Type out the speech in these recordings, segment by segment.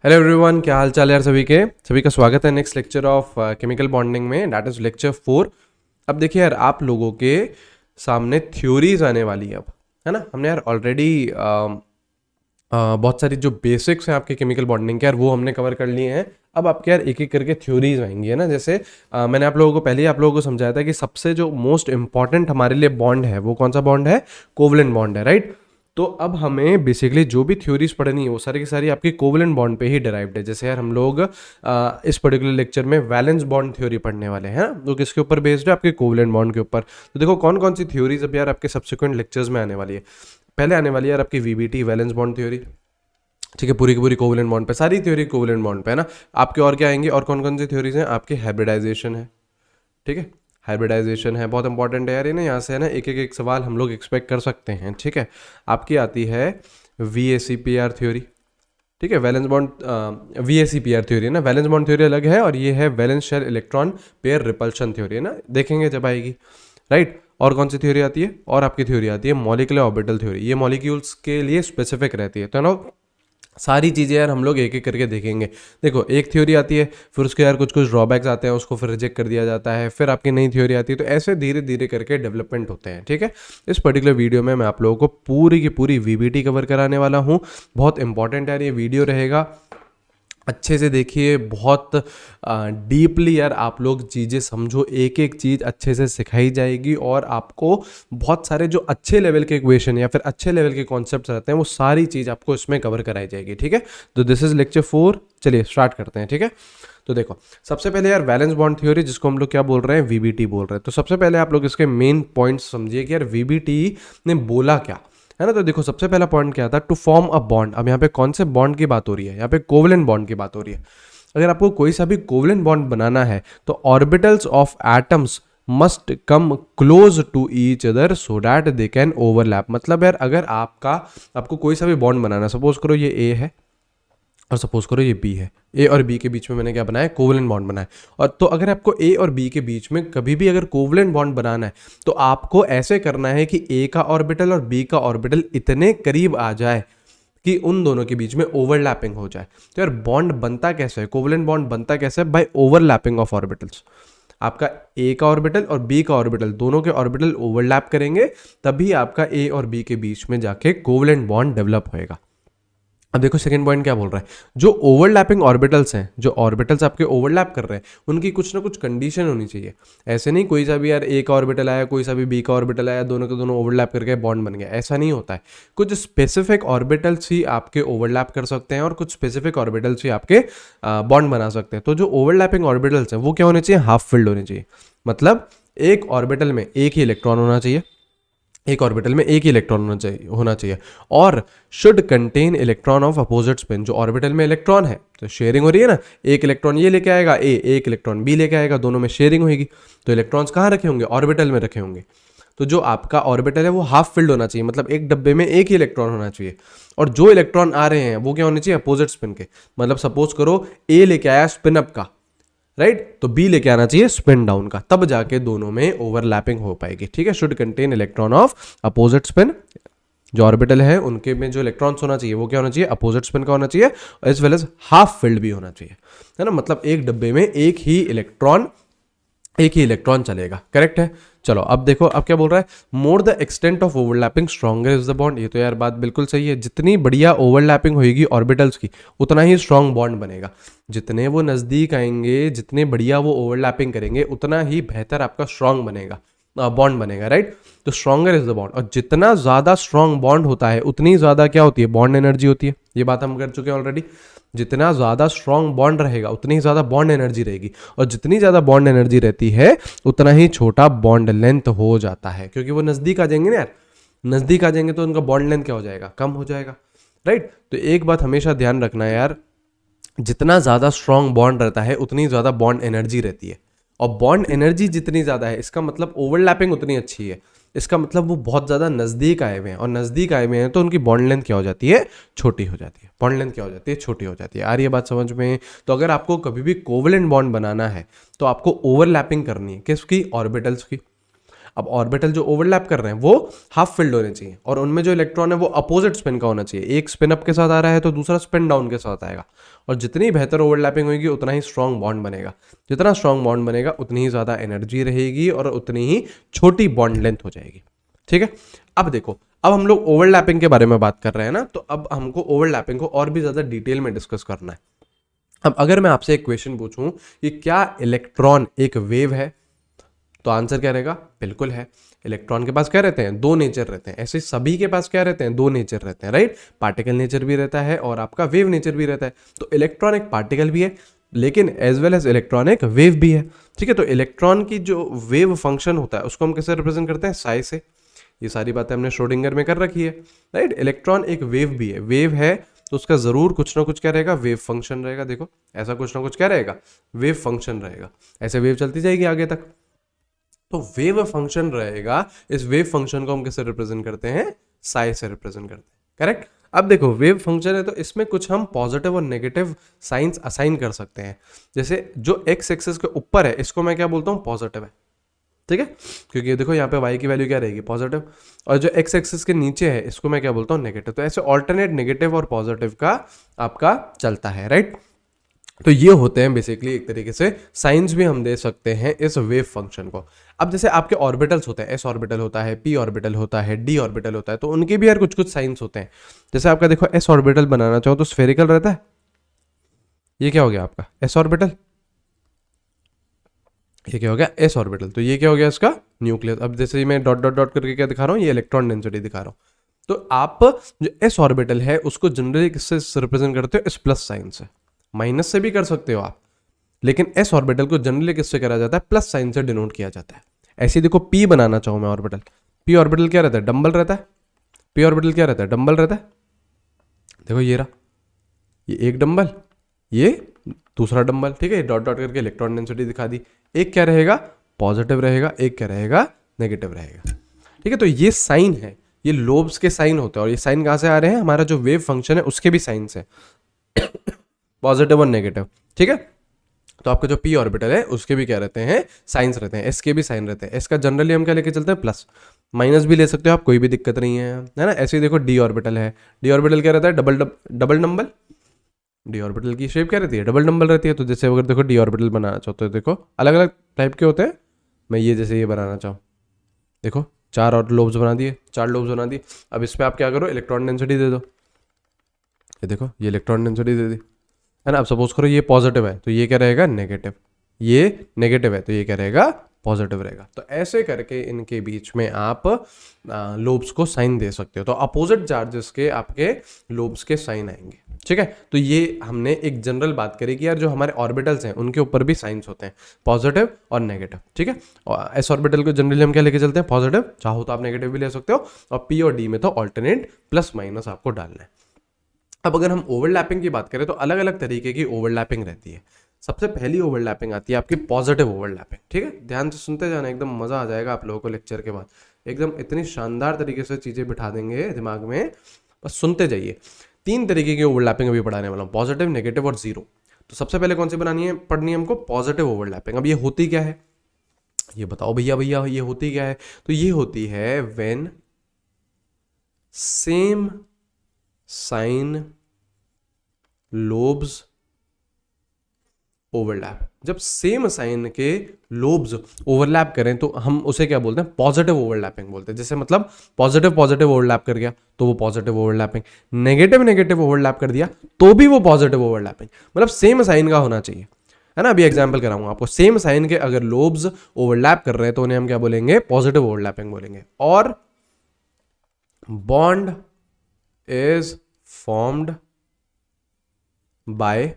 Hello everyone, क्या हाल चाल है यार सभी का स्वागत है next lecture of chemical bonding में, दैट इज लेक्चर 4। अब देखिए यार, आप लोगों के सामने थ्योरीज आने वाली है अब, है ना। हमने यार ऑलरेडी बहुत सारी जो बेसिक्स हैं आपके केमिकल बॉन्डिंग के यार, वो हमने कवर कर लिए हैं। अब आपके यार एक एक करके थ्योरीज आएंगी, है ना। जैसे मैंने आप लोगों को पहले ही आप लोगों को समझाया था कि सबसे जो मोस्ट इंपॉर्टेंट हमारे लिए बॉन्ड है वो कौन सा बॉन्ड है, कोवलेंट बॉन्ड है, राइट। तो अब हमें बेसिकली जो भी थ्योरीज पढ़नी है वो सारी की सारी आपकी कोवलेंट बॉन्ड पे ही डिराइव्ड है। जैसे यार हम लोग इस पर्टिकुलर लेक्चर में वैलेंस बॉन्ड थ्योरी पढ़ने वाले हैं, तो किसके ऊपर बेस्ड है, आपके कोवलेंट बॉन्ड के ऊपर। तो देखो कौन कौन सी थ्योरीज अब यार आपके सब्सिक्वेंट लेक्चर्स में आने वाली है। पहले आने वाली है यार आपकी वीबीटी, वैलेंस बॉन्ड थ्योरी, ठीक है, पूरी की पूरी कोवलेंट बॉन्ड पे, सारी थ्योरी कोवलेंट बॉन्ड पे, है ना। आपके और क्या आएंगे, और कौन कौन सी थ्योरीज हैं आपकी, हाइब्रिडाइजेशन है, ठीक है। हाइब्रिडाइजेशन है, बहुत इंपॉर्टेंट है यार ये ना। यहाँ से है ना एक सवाल हम लोग एक्सपेक्ट कर सकते हैं, ठीक है। आपकी आती है VACPR थ्योरी, ठीक है। वैलेंस बॉन्ड VACPR थ्योरी है ना, वैलेंस बॉन्ड थ्योरी अलग है, और ये है valence shell electron pair repulsion theory, है ना, देखेंगे जब आएगी, राइट। और कौन सी थ्योरी आती है, और आपकी थ्योरी आती है मॉलिक्यूलर ऑर्बिटल थ्योरी, ये मॉलिक्यूल्स के लिए स्पेसिफिक रहती है। तो ना सारी चीज़ें यार हम लोग एक एक करके देखेंगे। देखो एक थ्योरी आती है, फिर उसके यार कुछ कुछ ड्रॉबैक्स आते हैं, उसको फिर रिजेक्ट कर दिया जाता है, फिर आपकी नई थ्योरी आती है, तो ऐसे धीरे धीरे करके डेवलपमेंट होते हैं, ठीक है। इस पर्टिकुलर वीडियो में मैं आप लोगों को पूरी की पूरी VBT कवर कराने वाला हूँ। बहुत इंपॉर्टेंट यार ये वीडियो रहेगा, अच्छे से देखिए, बहुत डीपली यार आप लोग चीज़ें समझो, एक एक चीज़ अच्छे से सिखाई जाएगी, और आपको बहुत सारे जो अच्छे लेवल के इक्वेशन या फिर अच्छे लेवल के कॉन्सेप्ट्स रहते हैं वो सारी चीज़ आपको इसमें कवर कराई जाएगी, ठीक है। तो दिस इज लेक्चर 4, चलिए स्टार्ट करते हैं, ठीक है। तो देखो सबसे पहले यार वैलेंस बॉन्ड थ्योरी, जिसको हम लोग क्या बोल रहे हैं, VBT बोल रहे हैं। तो सबसे पहले आप लोग इसके मेन पॉइंट्स समझिए कि यार VBT ने बोला क्या, है ना। तो देखो सबसे पहला पॉइंट क्या था, टू फॉर्म अ बॉन्ड। अब यहाँ पे कौन से बॉन्ड की बात हो रही है, यहाँ पे कोवलेंट बॉन्ड की बात हो रही है। अगर आपको कोई सा भी कोवलेंट बॉन्ड बनाना है तो orbitals of atoms must come close to each other so that they can overlap. मतलब यार अगर आपको कोई सा भी बॉन्ड बनाना है, सपोज करो ये A है और सपोज करो ये B है, A और B के बीच में मैंने क्या बनाया, कोवलेंट बॉन्ड बनाया। और तो अगर आपको A और B के बीच में कभी भी अगर कोवलेंट बॉन्ड बनाना है तो आपको ऐसे करना है कि A का ऑर्बिटल और B का ऑर्बिटल इतने करीब आ जाए कि उन दोनों के बीच में ओवरलैपिंग हो जाए। तो यार बॉन्ड बनता कैसे है, कोवलेंट बॉन्ड बनता कैसे है, बाय ओवरलैपिंग ऑफ ऑर्बिटल्स। आपका A का ऑर्बिटल और B का ऑर्बिटल, दोनों के ऑर्बिटल ओवरलैप करेंगे, तभी आपका A और B के बीच में जाके कोवलेंट बॉन्ड डेवलप होएगा। अब देखो सेकंड पॉइंट क्या बोल रहा है, जो ओवरलैपिंग ऑर्बिटल्स हैं, जो ऑर्बिटल्स आपके ओवरलैप कर रहे हैं, उनकी कुछ ना कुछ कंडीशन होनी चाहिए। ऐसे नहीं कोई सा भी यार A का ऑर्बिटल आया, कोई सा भी B का ऑर्बिटल आया, दोनों के दोनों ओवरलैप करके बॉन्ड बन गया, ऐसा नहीं होता है। कुछ स्पेसिफिक ऑर्बिटल्स ही आपके ओवरलैप कर सकते हैं और कुछ स्पेसिफिक ऑर्बिटल्स ही आपके बॉन्ड बना सकते हैं। तो जो ओवरलैपिंग ऑर्बिटल्स हैं वो क्या होने चाहिए, हाफ फिल्ड होने चाहिए। मतलब एक ऑर्बिटल में एक ही इलेक्ट्रॉन होना चाहिए, एक ऑर्बिटल में एक ही इलेक्ट्रॉन होना चाहिए और should contain electron of opposite spin. जो ऑर्बिटल में इलेक्ट्रॉन है तो शेयरिंग हो रही है ना, एक इलेक्ट्रॉन ये लेके आएगा A, एक इलेक्ट्रॉन B लेके आएगा, दोनों में शेयरिंग होगी। तो इलेक्ट्रॉन्स कहाँ रखे होंगे, ऑर्बिटल में रखे होंगे। तो जो आपका ऑर्बिटल है वो हाफ फिल्ड होना चाहिए, मतलब एक डब्बे में एक ही इलेक्ट्रॉन होना चाहिए, और जो इलेक्ट्रॉन आ रहे हैं वो क्या होने चाहिए, अपोजिट स्पिन के। मतलब सपोज करो A लेके आया स्पिन अप का, राइट, तो B लेके आना चाहिए स्पिन डाउन का, तब जाके दोनों में ओवरलैपिंग हो पाएगी, ठीक है। Should contain electron of opposite spin, जो ऑर्बिटल है उनके में जो इलेक्ट्रॉन्स होना चाहिए वो क्या होना चाहिए, अपोजिट स्पिन का होना चाहिए, as well as half filled भी होना चाहिए, है ना। मतलब एक डब्बे में एक ही इलेक्ट्रॉन चलेगा, करेक्ट है। चलो अब देखो अब क्या बोल रहा है, more the extent of overlapping stronger is the bond. ये तो यार बात बिल्कुल सही है, जितनी बढ़िया ओवरलैपिंग होगी ऑर्बिटल्स की उतना ही स्ट्रॉन्ग बॉन्ड बनेगा। जितने वो नज़दीक आएंगे, जितने बढ़िया वो ओवरलैपिंग करेंगे, उतना ही बेहतर आपका स्ट्रॉन्ग बनेगा, बॉन्ड बनेगा, राइट। तो स्ट्रॉन्गर इज द बॉन्ड, और जितना ज़्यादा स्ट्रॉन्ग बॉन्ड होता है उतनी ज़्यादा क्या होती है, बॉन्ड एनर्जी होती है। ये बात हम कर चुके हैं ऑलरेडी। जितना ज़्यादा स्ट्रॉन्ग बॉन्ड रहेगा उतनी ज़्यादा बॉन्ड एनर्जी रहेगी, और जितनी ज़्यादा बॉन्ड एनर्जी रहती है उतना ही छोटा बॉन्ड लेंथ हो जाता है, क्योंकि वो नज़दीक आ जाएंगे ना यार, नज़दीक आ जाएंगे तो उनका बॉन्ड लेंथ क्या हो जाएगा, कम हो जाएगा, राइट। तो एक बात हमेशा ध्यान रखना है यार, जितना ज़्यादा स्ट्रॉन्ग बॉन्ड रहता है उतनी ज़्यादा बॉन्ड एनर्जी रहती है, और बॉन्ड एनर्जी जितनी ज़्यादा है इसका मतलब ओवरलैपिंग उतनी अच्छी है, इसका मतलब वो बहुत ज़्यादा नज़दीक आए हुए हैं, और नज़दीक आए हुए हैं तो उनकी बॉन्ड लेंथ क्या हो जाती है, छोटी हो जाती है। बॉन्ड लेंथ क्या हो जाती है, छोटी हो जाती है। आ रही है बात समझ में। तो अगर आपको कभी भी कोवलेंट बॉन्ड बनाना है तो आपको ओवरलैपिंग करनी है, किसकी, ऑर्बिटल्स की। अब ऑर्बिटल जो ओवरलैप कर रहे हैं वो हाफ फिल्ड होने चाहिए और उनमें जो इलेक्ट्रॉन है वो अपोजिट स्पिन का होना चाहिए। एक स्पिन अप के साथ आ रहा है तो दूसरा स्पिन डाउन के साथ आएगा, और जितनी बेहतर ओवरलैपिंग होगी उतना ही स्ट्रॉन्ग बॉन्ड बनेगा। जितना स्ट्रॉन्ग बॉन्ड बनेगा उतनी ही ज़्यादा एनर्जी रहेगी और उतनी ही छोटी बॉन्ड लेंथ हो जाएगी। ठीक है, अब देखो, अब हम लोग ओवरलैपिंग के बारे में बात कर रहे हैं ना, तो अब हमको ओवरलैपिंग को और भी ज़्यादा डिटेल में डिस्कस करना है। अब अगर मैं आपसे एक क्वेश्चन पूछूं कि क्या इलेक्ट्रॉन एक वेव है, तो आंसर क्या रहेगा? बिल्कुल है। इलेक्ट्रॉन के पास क्या रहते हैं? दो नेचर रहते हैं। ऐसे सभी के पास क्या रहते हैं? दो नेचर रहते हैं, राइट। पार्टिकल नेचर भी रहता है और आपका वेव नेचर भी रहता है। तो इलेक्ट्रॉन एक पार्टिकल भी है, लेकिन एज वेल एज इलेक्ट्रॉन एक वेव भी है। ठीक है, तो इलेक्ट्रॉन की जो वेव फंक्शन होता है उसको हम कैसे रिप्रेजेंट करते हैं? साई से। ये सारी बातें हमने श्रोडिंगर में कर रखी है, राइट। इलेक्ट्रॉन एक वेव भी है, वेव है तो उसका जरूर कुछ ना कुछ क्या रहेगा? वेव फंक्शन रहेगा। देखो ऐसा कुछ ना कुछ क्या रहेगा? वेव फंक्शन रहेगा। ऐसे वेव चलती जाएगी आगे तक, तो वेव फंक्शन रहेगा। इस वेव फंक्शन को हम कैसे रिप्रेजेंट करते हैं? साई से रिप्रेजेंट करते हैं, करेक्ट। अब देखो वेव फंक्शन है तो इसमें कुछ हम पॉजिटिव और नेगेटिव साइंस असाइन कर सकते हैं। जैसे जो एक्स एक्सिस के ऊपर है इसको मैं क्या बोलता हूँ? पॉजिटिव है, ठीक है, क्योंकि देखो यहाँ पे y की वैल्यू क्या रहेगी? पॉजिटिव। और जो x एक्सिस के नीचे है इसको मैं क्या बोलता हूँ? नेगेटिव। तो ऐसे ऑल्टरनेट नेगेटिव और पॉजिटिव का आपका चलता है, राइट। तो ये होते हैं बेसिकली एक तरीके से साइंस भी हम दे सकते हैं इस वेव फंक्शन को। अब जैसे आपके ऑर्बिटल्स होते हैं, s ऑर्बिटल होता है, p ऑर्बिटल होता है, d ऑर्बिटल होता है, तो उनके भी यार कुछ कुछ साइंस होते हैं। जैसे आपका देखो s ऑर्बिटल बनाना चाहो तो स्फेरिकल रहता है। ये क्या हो गया आपका? s orbital. ये क्या हो गया? s orbital. तो ये क्या हो गया? इसका न्यूक्लियस। अब जैसे मैं डॉट डॉट डॉट करके क्या दिखा रहा हूँ? ये इलेक्ट्रॉन डेंसिटी दिखा रहा हूँ। तो आप जो s ऑर्बिटल है उसको जनरली किससे रिप्रेजेंट करते हो? s प्लस साइन से। माइनस से भी कर सकते हो आप, लेकिन s ऑर्बिटल को जनरली किससे करा जाता है? प्लस साइन से डिनोट किया जाता है। ऐसे ही देखो p बनाना चाहूँ मैं ऑर्बिटल, p ऑर्बिटल क्या रहता है? डंबल रहता है। p ऑर्बिटल क्या रहता है? डंबल रहता है। देखो ये रहा, ये एक डंबल, ये दूसरा डंबल, ठीक है। डॉट डॉट करके इलेक्ट्रॉन डेंसिटी दिखा दी। एक क्या रहेगा? पॉजिटिव रहेगा, एक क्या रहेगा? नेगेटिव रहेगा, ठीक है। तो ये साइन है, ये लोब्स के साइन होते हैं। और ये साइन कहाँ से आ रहे हैं? हमारा जो वेव फंक्शन है उसके भी साइन है, पॉजिटिव और नेगेटिव, ठीक है। तो आपका जो p ऑर्बिटल है उसके भी क्या रहते हैं? साइंस रहते हैं। s के भी साइन रहते हैं। s का जनरली हम क्या लेके चलते हैं? प्लस। माइनस भी ले सकते हो आप, कोई भी दिक्कत नहीं है ना। ऐसे ही देखो d ऑर्बिटल है, d ऑर्बिटल क्या रहता है? डबल नंबल। डी ऑर्बिटल की शेप क्या रहती है? डबल नंबल रहती है। तो जैसे अगर देखो डी ऑर्बिटल बनाना चाहते हो, देखो अलग अलग टाइप के होते हैं। मैं ये जैसे ये बनाना चाहूँ, देखो चार और लोब्स बना दिए, चार लोब्स बना दिए। अब इस पर आप क्या करो? इलेक्ट्रॉन डेंसिटी दे दो। ये देखो ये इलेक्ट्रॉन डेंसिटी दे दी, है ना। अब सपोज करो ये पॉजिटिव है तो ये क्या रहेगा? नेगेटिव। ये नेगेटिव है तो ये क्या रहेगा? पॉजिटिव रहेगा। तो ऐसे करके इनके बीच में आप लोब्स को साइन दे सकते हो। तो अपोजिट चार्जेस के आपके लोब्स के साइन आएंगे, ठीक है। तो ये हमने एक जनरल बात करी कि यार जो हमारे ऑर्बिटल्स हैं उनके ऊपर भी साइंस होते हैं, पॉजिटिव और नेगेटिव, ठीक है। और एस ऑर्बिटल को जनरली हम क्या लेके चलते हैं? पॉजिटिव। चाहो तो आप नेगेटिव भी ले सकते हो। और पी और डी में तो ऑल्टरनेट प्लस माइनस आपको डालना है। अब अगर हम ओवरलैपिंग की बात करें तो अलग अलग तरीके की ओवरलैपिंग रहती है। सबसे पहली ओवरलैपिंग आती है आपकी पॉजिटिव ओवरलैपिंग, ठीक है। ध्यान से सुनते जाना, एकदम मजा आ जाएगा आप लोगों को लेक्चर के बाद। एकदम इतनी शानदार तरीके से चीजें बिठा देंगे दिमाग में, बस सुनते जाइए। तीन तरीके की ओवरलैपिंग अभी पढ़ाने वाला हूँ, पॉजिटिव, नेगेटिव और जीरो। तो सबसे पहले कौन सी बनानी है? पढ़नी है हमको पॉजिटिव ओवरलैपिंग। अब ये होती क्या है? ये बताओ भैया भैया, ये होती क्या है? तो ये होती है when same sign lobes overlap. जब सेम साइन के लोब्स ओवरलैप करें तो हम उसे क्या बोलते हैं? पॉजिटिव ओवरलैपिंग बोलते हैं। जैसे मतलब पॉजिटिव पॉजिटिव ओवरलैप कर गया तो वो positive overlapping, negative negative overlap कर दिया तो भी वो पॉजिटिव ओवरलैपिंग। मतलब सेम साइन का होना चाहिए, है ना। अभी एग्जांपल कराऊंगा आपको। सेम साइन के अगर लोब्स ओवरलैप कर रहे हैं तो उन्हें हम क्या बोलेंगे? पॉजिटिव ओवरलैपिंग बोलेंगे। और bond is formed by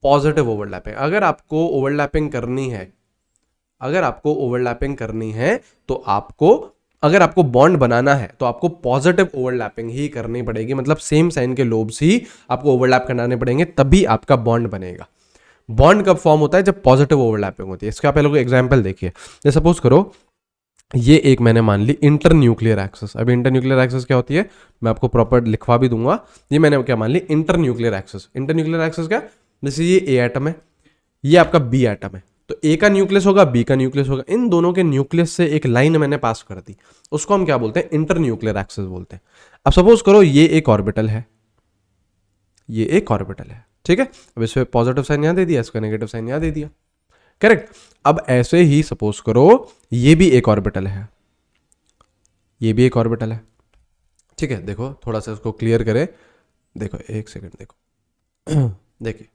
positive overlapping. अगर आपको ओवरलैपिंग करनी है, अगर आपको ओवरलैपिंग करनी है तो आपको, अगर आपको बॉन्ड बनाना है तो आपको पॉजिटिव ओवरलैपिंग ही करनी पड़ेगी। मतलब सेम साइन के लोब्स ही आपको ओवरलैप कराने पड़ेंगे, तभी आपका बॉन्ड बनेगा। बॉन्ड कब फॉर्म होता है? जब पॉजिटिव ओवरलैपिंग होती है। इसका पहले कोई एग्जांपल देखिए। जैसे सपोज करो ये एक मैंने मान ली इंटर न्यूक्लियर एक्सिस। अब इंटर न्यूक्लियर एक्सिस क्या होती है मैं आपको प्रॉपर लिखवा भी दूंगा। ये मैंने क्या मान ली? Inter nuclear axis. Inter nuclear axis क्या? जैसे ये ए एटम है, ये आपका बी एटम है, तो ए का न्यूक्लियस होगा, बी का न्यूक्लियस होगा, इन दोनों के न्यूक्लियस से एक लाइन मैंने पास कर दी, उसको हम क्या बोलते हैं, इंटर न्यूक्लियर एक्सिस बोलते हैं। अब सपोज करो ये एक ऑर्बिटल है, ये एक ऑर्बिटल है, ठीक है। अब इसमें पॉजिटिव साइन यहां दे दिया, इसका नेगेटिव साइन यहां दे दिया, करेक्ट। अब ऐसे ही सपोज करो ये भी एक ऑर्बिटल है, ये भी एक ऑर्बिटल है, ठीक है। देखो थोड़ा सा इसको क्लियर करें, देखो एक सेकंड, देखो देखिए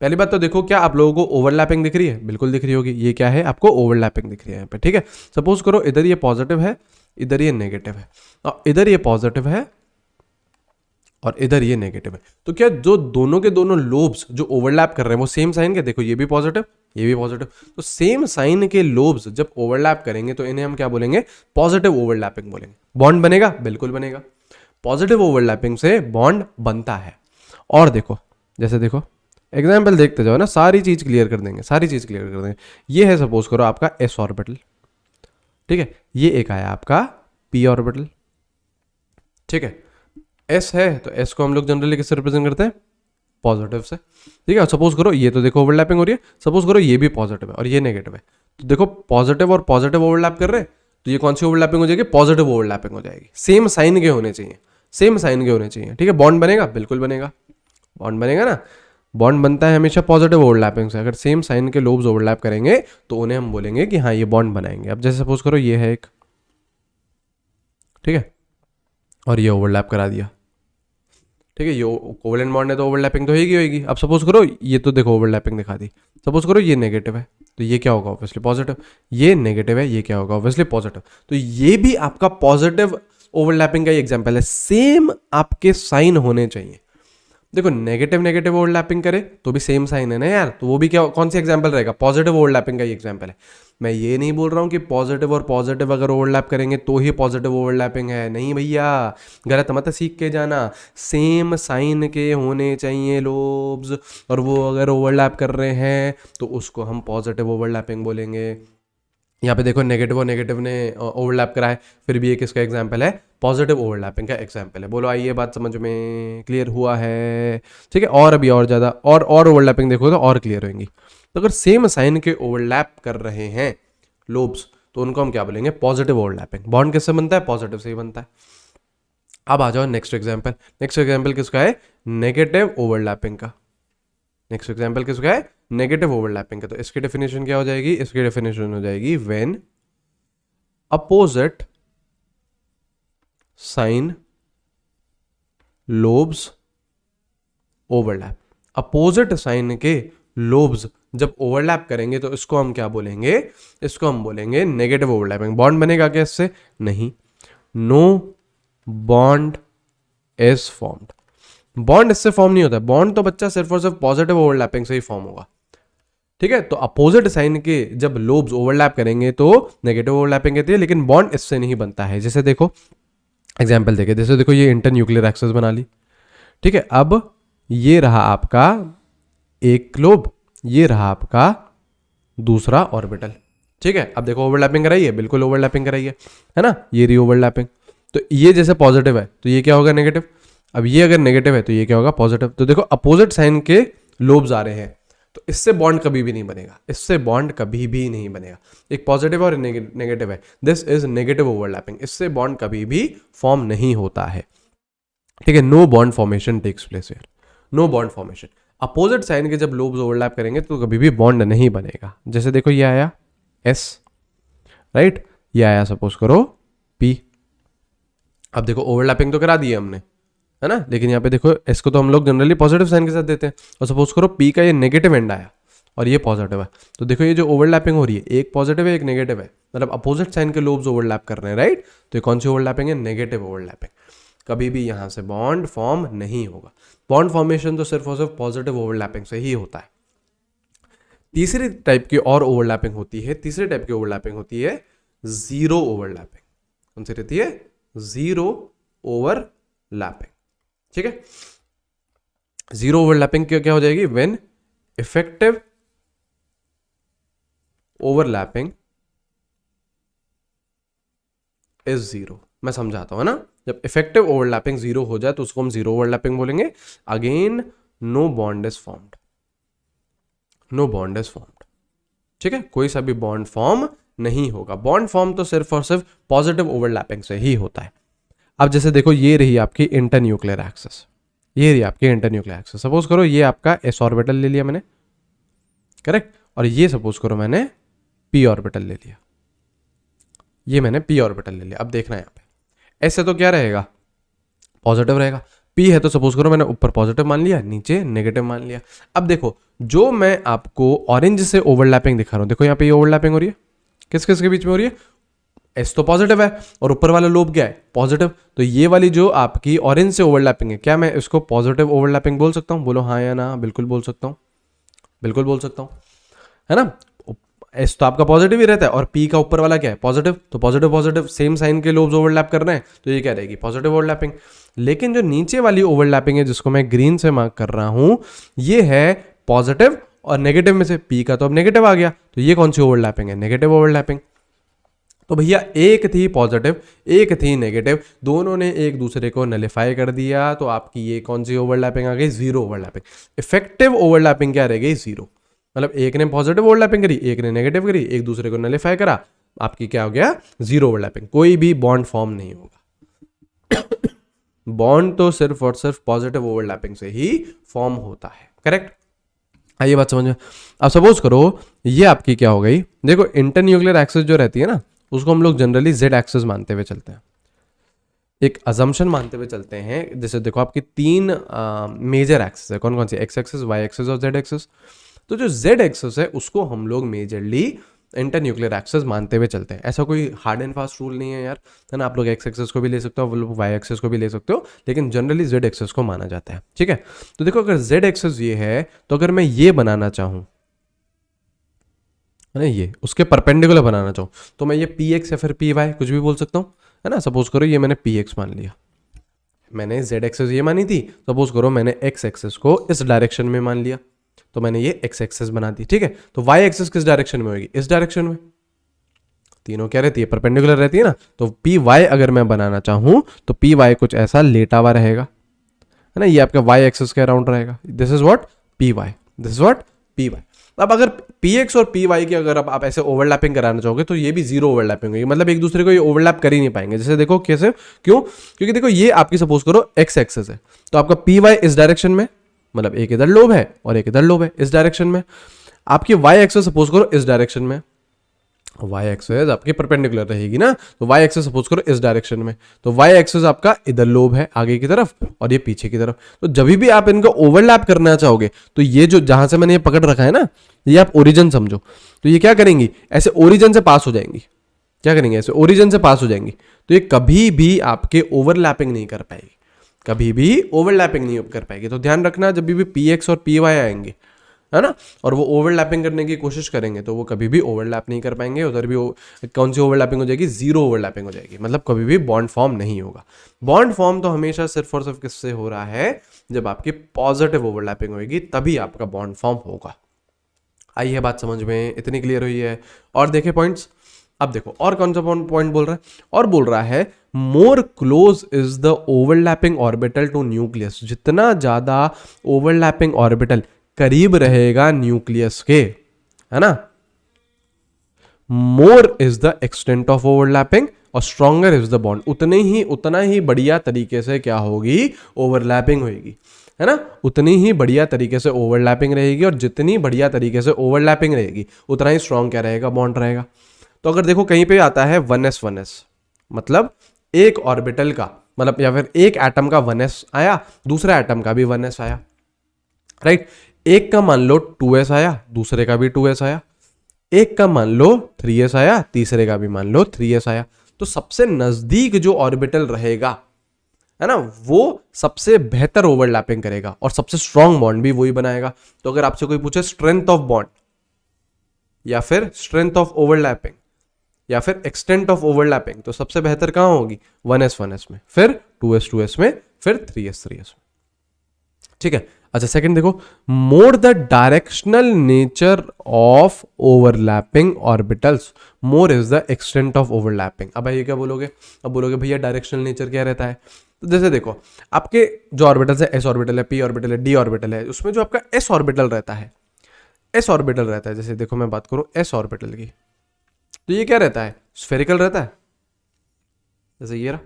पहली बात तो देखो, क्या आप लोगों को ओवरलैपिंग दिख रही है? बिल्कुल दिख रही होगी। ये क्या है, आपको ओवरलैपिंग दिख रही है यहाँ पे, ठीक है। सपोज करो इधर ये पॉजिटिव है, इधर ये नेगेटिव है, और इधर ये पॉजिटिव है और इधर ये नेगेटिव है। तो क्या जो दोनों के दोनों लोब्स जो ओवरलैप कर रहे हैं वो सेम साइन के, देखो ये भी पॉजिटिव, ये भी पॉजिटिव, तो सेम साइन के लोब्स जब ओवरलैप करेंगे तो इन्हें हम क्या बोलेंगे, पॉजिटिव ओवरलैपिंग बोलेंगे। बॉन्ड बनेगा, बिल्कुल बनेगा, पॉजिटिव ओवरलैपिंग से बॉन्ड बनता है। और देखो, जैसे देखो एग्जाम्पल देखते जाओ ना, सारी चीज क्लियर कर देंगे, सारी चीज क्लियर कर देंगे। ये है सपोज करो आपका एस ऑर्बिटल, ठीक है, ये एक आया आपका पी ऑर्बिटल, ठीक है। एस है तो एस को हम लोग जनरली किससे रिप्रेजेंट करते हैं, पॉजिटिव से, ठीक है। सपोज करो ये तो देखो ओवरलैपिंग हो रही है, सपोज करो ये भी पॉजिटिव है और ये नेगेटिव है, तो देखो पॉजिटिव और पॉजिटिव ओवरलैप कर रहे हैं, तो ये कौन सी ओवरलैपिंग हो जाएगी, पॉजिटिव ओवरलैपिंग हो जाएगी। सेम साइन के होने चाहिए, सेम साइन के होने चाहिए, ठीक है। बॉन्ड बनेगा, बिल्कुल बनेगा, बॉन्ड बनेगा ना। बॉन्ड बनता है हमेशा पॉजिटिव ओवरलैपिंग से। अगर सेम साइन के लोब्स ओवरलैप करेंगे तो उन्हें हम बोलेंगे कि हाँ ये बॉन्ड बनाएंगे। अब जैसे सपोज करो ये है एक, ठीक है, और ये ओवरलैप करा दिया, ठीक है, ये कोवेलेंट बॉन्ड है तो ओवरलैपिंग तो होगी। अब सपोज करो ये तो देखो ओवरलैपिंग दिखा दी, सपोज करो ये नेगेटिव है तो ये क्या होगा, ऑब्वियसली पॉजिटिव, ये नेगेटिव है, ये क्या होगा, ऑब्वियसली पॉजिटिव। तो ये भी आपका पॉजिटिव ओवरलैपिंग का ही एग्जांपल है, सेम आपके साइन होने चाहिए। देखो नेगेटिव नेगेटिव ओवरलैपिंग करे तो भी सेम साइन है ना यार, तो वो भी क्या, कौन सी एग्जांपल रहेगा, पॉजिटिव ओवरलैपिंग का ही एग्जांपल है। मैं ये नहीं बोल रहा हूँ कि पॉजिटिव और पॉजिटिव अगर ओवरलैप करेंगे तो ही पॉजिटिव ओवरलैपिंग है, नहीं भैया, गलत मत सीख के जाना। सेम साइन के होने चाहिए लोब्स, और वो अगर ओवरलैप कर रहे हैं तो उसको हम पॉजिटिव ओवरलैपिंग बोलेंगे। यहाँ पे देखो नेगेटिव और नेगेटिव ने ओवरलैप करा है, फिर भी एक इसका एग्जांपल है, पॉजिटिव ओवरलैपिंग का एग्जांपल है। बोलो आइए बात समझ में क्लियर हुआ है, ठीक है। और अभी और ज़्यादा और ओवरलैपिंग देखो तो और क्लियर होंगी। तो अगर सेम साइन के ओवरलैप कर रहे हैं लोब्स तो उनको हम क्या बोलेंगे, पॉजिटिव ओवरलैपिंग। बॉन्ड किससे बनता है, पॉजिटिव से ही बनता है। अब आ जाओ नेक्स्ट एग्जाम्पल। नेक्स्ट एग्जाम्पल किसका है, नेगेटिव ओवरलैपिंग का। नेक्स्ट एग्जाम्पल किसका है, नेगेटिव ओवरलैपिंग का। तो इसकी डेफिनेशन क्या हो जाएगी, इसकी डेफिनेशन हो जाएगी when opposite sign lobes overlap. Opposite sign के लोब्स जब ओवरलैप करेंगे तो इसको हम क्या बोलेंगे, इसको हम बोलेंगे नेगेटिव ओवरलैपिंग। बॉन्ड बनेगा क्या इससे, नहीं, no bond is formed. Bond इससे फॉर्म नहीं होता है, बॉन्ड तो बच्चा सिर्फ और सिर्फ पॉजिटिव ओवरलैपिंग से ही फॉर्म होगा, ठीक है। तो अपोजिट साइन के जब लोब्स ओवरलैप करेंगे तो नेगेटिव ओवरलैपिंग कहती है, लेकिन बॉन्ड इससे नहीं बनता है। जैसे देखो एग्जाम्पल देखे, जैसे देखो ये इंटर न्यूक्लियर एक्सिस बना ली, ठीक है। अब ये रहा आपका एक लोब, ये रहा आपका दूसरा ऑर्बिटल, ठीक है। अब देखो ओवरलैपिंग कराई है, बिल्कुल ओवरलैपिंग कराई है ना, ये रही ओवरलैपिंग। तो ये जैसे पॉजिटिव है तो ये क्या होगा, नेगेटिव। अब ये अगर नेगेटिव है तो ये क्या होगा, पॉजिटिव। तो देखो अपोजिट साइन के लोब्स आ रहे हैं तो इससे बॉन्ड कभी भी नहीं बनेगा, इससे बॉन्ड कभी भी नहीं बनेगा। एक पॉजिटिव और नेगेटिव है, दिस इज नेगेटिव ओवरलैपिंग, इससे बॉन्ड कभी भी फॉर्म नहीं होता है, ठीक है। No bond formation takes place here, no bond formation. Opposite sign के जब लोब्स ओवरलैप करेंगे तो कभी भी बॉन्ड नहीं बनेगा। जैसे देखो ये आया एस, राइट, ये आया सपोज करो पी। अब देखो ओवरलैपिंग तो करा दी है हमने, है ना, लेकिन यहाँ पे देखो एस को तो हम लोग जनरली पॉजिटिव साइन के साथ देते हैं, और सपोज करो पी का ये नेगेटिव एंड आया और ये पॉजिटिव है, तो देखो ये जो ओवरलैपिंग हो रही है, एक पॉजिटिव है एक नेगेटिव है, मतलब अपोजिट साइन के लोब्स ओवरलैप कर रहे हैं, राइट। तो ये कौन सी ओवरलैपिंग है, नेगेटिव ओवरलैपिंग। कभी भी यहाँ से बॉन्ड फॉर्म नहीं होगा। बॉन्ड फॉर्मेशन तो सिर्फ और सिर्फ पॉजिटिव ओवरलैपिंग से ही होता है। तीसरी टाइप की और ओवरलैपिंग होती है, तीसरी टाइप की ओवरलैपिंग होती है जीरो ओवरलैपिंग। कौन सी रहती है, जीरो ओवरलैपिंग, ठीक है। जीरो ओवरलैपिंग क्या हो जाएगी, when effective overlapping is zero. मैं समझाता हूं ना, जब इफेक्टिव ओवरलैपिंग जीरो हो जाए तो उसको हम जीरो ओवरलैपिंग बोलेंगे। Again no bond is formed, no bond is formed, ठीक है, कोई सा भी बॉन्ड फॉर्म नहीं होगा। बॉन्ड फॉर्म तो सिर्फ और सिर्फ पॉजिटिव ओवरलैपिंग से ही होता है। अब जैसे देखो ये रही आपकी इंटरन्यूक्लियर एक्सिस, ये रही आपकी इंटरन्यूक्लियर एक्सिस। सपोज करो ये आपका s ऑर्बिटल ले लिया मैंने, करेक्ट, और ये सपोज करो मैंने p ऑर्बिटल ले लिया, ये मैंने p ऑर्बिटल ले लिया। अब देखना यहाँ पे s है तो क्या रहेगा, पॉजिटिव रहेगा। p है तो सपोज करो मैंने ऊपर पॉजिटिव मान लिया, नीचे नेगेटिव मान लिया। अब देखो जो मैं आपको ऑरेंज से ओवरलैपिंग दिखा रहा हूं, देखो यहाँ पे ये ओवरलैपिंग हो रही है, किस किस के बीच में हो रही है, एस तो पॉजिटिव है और ऊपर वाला लोब क्या है, पॉजिटिव। तो ये वाली जो आपकी ऑरेंज से ओवरलैपिंग है, क्या मैं इसको पॉजिटिव ओवरलैपिंग बोल सकता हूँ, बोलो हाँ या ना। बिल्कुल बोल सकता हूँ, बिल्कुल बोल सकता हूँ, है ना। एस तो आपका पॉजिटिव ही रहता है और पी का ऊपर वाला क्या है, पॉजिटिव। तो पॉजिटिव पॉजिटिव सेम साइन के लोब्स ओवरलैप कर रहे हैं, तो ये क्या रहेगी, पॉजिटिव ओवरलैपिंग। लेकिन जो नीचे वाली ओवरलैपिंग है जिसको मैं ग्रीन से मार्क कर रहा हूं, ये है पॉजिटिव और नेगेटिव में से पी का तो अब नेगेटिव आ गया, तो ये कौन सी ओवरलैपिंग है, नेगेटिव ओवरलैपिंग। तो भैया एक थी पॉजिटिव एक थी नेगेटिव, दोनों ने एक दूसरे को नलिफाई कर दिया, तो आपकी ये कौन सी ओवरलैपिंग आ गई, जीरो ओवरलैपिंग। इफेक्टिव ओवरलैपिंग क्या रह गई, जीरो। मतलब एक ने पॉजिटिव ओवरलैपिंग करी, एक ने नेगेटिव करी, एक दूसरे को नलिफाई करा, आपकी क्या हो गया, जीरो ओवरलैपिंग। कोई भी बॉन्ड फॉर्म नहीं होगा। बॉन्ड तो सिर्फ और सिर्फ पॉजिटिव ओवरलैपिंग से ही फॉर्म होता है, करेक्ट। आइए बात समझ में। अब सपोज करो ये आपकी क्या हो गई, देखो इंटरन्यूक्लियर एक्सिस जो रहती है ना, उसको हम लोग जनरली जेड एक्सिस मानते हुए चलते हैं, एक अजम्पशन मानते हुए चलते हैं। जैसे देखो आपकी तीन मेजर एक्सिस है, कौन कौन सी, एक्स एक्सिस, वाई एक्सिस और जेड एक्सिस। तो जो जेड एक्सिस है उसको हम लोग मेजरली इंटरन्यूक्लियर एक्सिस मानते हुए चलते हैं। ऐसा कोई हार्ड एंड फास्ट रूल नहीं है यार, है ना। आप लोग एक्स एक्सिस को भी ले सकते हो, वाई एक्सिस को भी ले सकते हो, लेकिन जनरली जेड एक्सिस को माना जाता है, ठीक है। तो देखो अगर जेड एक्सिस ये है, तो अगर मैं ये बनाना चाहूं, है ना, ये उसके परपेंडिकुलर बनाना चाहूं, तो मैं ये पी एक्स या फिर पी वाई कुछ भी बोल सकता हूं, है ना। सपोज करो ये मैंने पी एक्स मान लिया, मैंने जेड एक्सिस ये मानी थी, सपोज करो मैंने एक्स एक्सिस को इस डायरेक्शन में मान लिया, तो मैंने ये एक्स एक्सिस बना दी, ठीक है। तो वाई एक्सिस किस डायरेक्शन में होगी, इस डायरेक्शन में। तीनों क्या रहती है, परपेंडिकुलर रहती है ना। तो पी वाई अगर मैं बनाना चाहूं तो पी वाई कुछ ऐसा लेटा हुआ रहेगा, है ना। ये आपका वाई एक्सिस के अराउंड रहेगा। This is what P Y, this is what P Y. अब अगर पी एक्स और पी वाई की अगर आप ऐसे ओवरलैपिंग कराना चाहोगे तो ये भी जीरो ओवरलैपिंग होगी, मतलब एक दूसरे को ये ओवरलैप कर ही नहीं पाएंगे। जैसे देखो कैसे, क्यों, क्योंकि देखो ये आपकी सपोज करो एक्स एक्सिस है, तो आपका पी वाई इस डायरेक्शन में, मतलब एक इधर लोब है और एक इधर लोब है इस डायरेक्शन में। आपकी वाई एक्सिस सपोज करो इस डायरेक्शन में, वाई एक्सिस आपकी परपेंडिकुलर रहेगी ना, तो वाई एक्सिस सपोज करो इस डायरेक्शन में, तो वाई एक्सिस आपका इधर लोब है आगे की तरफ और ये पीछे की तरफ। तो जब भी आप इनको ओवरलैप करना चाहोगे तो ये जो जहां से मैंने ये पकड़ रखा है ना, ये आप ओरिजिन समझो, तो ये क्या करेंगी, ऐसे ओरिजिन से पास हो जाएंगी। क्या करेंगे, ऐसे ओरिजिन से पास हो जाएंगी, तो ये कभी भी आपके ओवरलैपिंग नहीं कर पाएगी, कभी भी ओवरलैपिंग नहीं कर पाएगी। तो ध्यान रखना जब भी पी एक्स और पी वाई आएंगे, है ना, और वो ओवरलैपिंग करने की कोशिश करेंगे तो वो कभी भी ओवरलैप नहीं कर पाएंगे। उधर भी कौन सी ओवरलैपिंग हो जाएगी, जीरो ओवरलैपिंग हो जाएगी, मतलब कभी भी बॉन्ड फॉर्म नहीं होगा। बॉन्ड फॉर्म तो हमेशा सिर्फ और सिर्फ किससे हो रहा है, जब आपकी पॉजिटिव ओवरलैपिंग होगी तभी आपका बॉन्ड फॉर्म होगा। आई है बात समझ में, इतनी क्लियर हुई है। और देखे पॉइंट्स, अब देखो और कौन सा पॉइंट बोल रहा है, और बोल रहा है more close is the overlapping orbital to nucleus. जितना ज्यादा ओवरलैपिंग ऑर्बिटल करीब रहेगा न्यूक्लियस के, है ना, more is the extent of overlapping और स्ट्रॉन्गर इज द बॉन्ड, उतना ही बढ़िया तरीके से क्या होगी, ओवरलैपिंग होगी, है ना। उतनी ही बढ़िया तरीके से ओवरलैपिंग रहेगी, और जितनी बढ़िया तरीके से ओवरलैपिंग रहेगी उतना ही स्ट्रॉन्ग क्या रहेगा, बॉन्ड रहेगा। तो अगर देखो कहीं पे आता है 1s, मतलब एक ऑर्बिटल का, मतलब या फिर एक एटम का 1s आया, दूसरा एटम का भी 1s आया, राइट। एक का मान लो 2s आया, दूसरे का भी 2s आया, एक का मान लो 3s आया, तीसरे का भी मान लो 3s आया। तो सबसे नजदीक जो ऑर्बिटल रहेगा, है ना, वो सबसे बेहतर ओवरलैपिंग करेगा और सबसे स्ट्रॉन्ग बॉन्ड भी वही बनाएगा। तो अगर आपसे कोई पूछे स्ट्रेंथ ऑफ बॉन्ड या फिर स्ट्रेंथ ऑफ ओवरलैपिंग या फिर एक्सटेंट ऑफ ओवरलैपिंग, तो सबसे बेहतर कहां होगी, 1s में, फिर 2s में, फिर 3s में, ठीक है। अच्छा सेकंड देखो, more the directional nature of overlapping orbitals more is the extent of overlapping. अब ये क्या बोलोगे, अब बोलोगे भैया डायरेक्शनल नेचर क्या रहता है। तो जैसे देखो आपके जो ऑर्बिटल्स है, एस ऑर्बिटल है, पी ऑर्बिटल है, डी ऑर्बिटल है, उसमें जो आपका एस ऑर्बिटल रहता है, एस ऑर्बिटल रहता है, जैसे देखो मैं बात करूं एस ऑर्बिटल की, तो ये क्या रहता है, स्फेरिकल रहता है, जैसे ये रहा।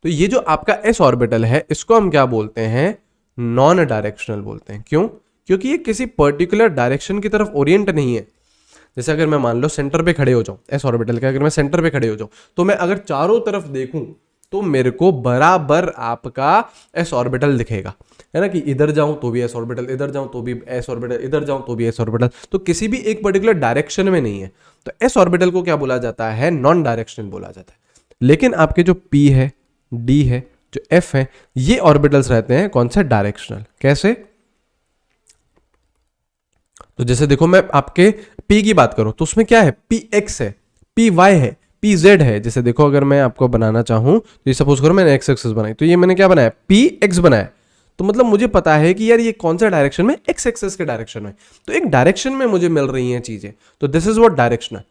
तो ये जो आपका एस ऑर्बिटल है इसको हम क्या बोलते हैं, नॉन डायरेक्शनल बोलते हैं। क्यों? क्योंकि ये किसी पर्टिकुलर डायरेक्शन की तरफ ओरिएंट नहीं है। जैसे अगर मैं मान लो सेंटर पे खड़े हो जाऊं, एस ऑर्बिटल के अगर मैं सेंटर पे खड़े हो जाऊं, तो मैं अगर चारों तरफ देखूं तो मेरे को बराबर आपका एस ऑर्बिटल दिखेगा, है ना, कि इधर जाऊं तो भी एस ऑर्बिटल, इधर जाऊं तो भी एस ऑर्बिटल, इधर जाऊं तो भी एस ऑर्बिटल, तो किसी भी एक पर्टिकुलर डायरेक्शन में नहीं है। तो एस ऑर्बिटल को क्या बोला जाता है, नॉन डायरेक्शनल बोला जाता है। लेकिन आपके जो पी है, डी है, जो एफ है, ये ऑर्बिटल्स रहते हैं कौन से, डायरेक्शनल। कैसे? तो जैसे देखो मैं आपके P की बात करूं तो उसमें क्या है, पी एक्स है, पी वाई है, पी जेड है। जैसे देखो अगर मैं आपको बनाना चाहूं तो ये सपोज करो मैंने एक्स एक्सेस बनाई, तो ये मैंने क्या बनाया, पी एक्स बनाया। तो मतलब मुझे पता है कि यार ये कौन सा डायरेक्शन में, एक्स एक्सेस के डायरेक्शन में, तो एक डायरेक्शन में मुझे मिल रही हैं चीजें, तो दिस इज व्हाट डायरेक्शनल।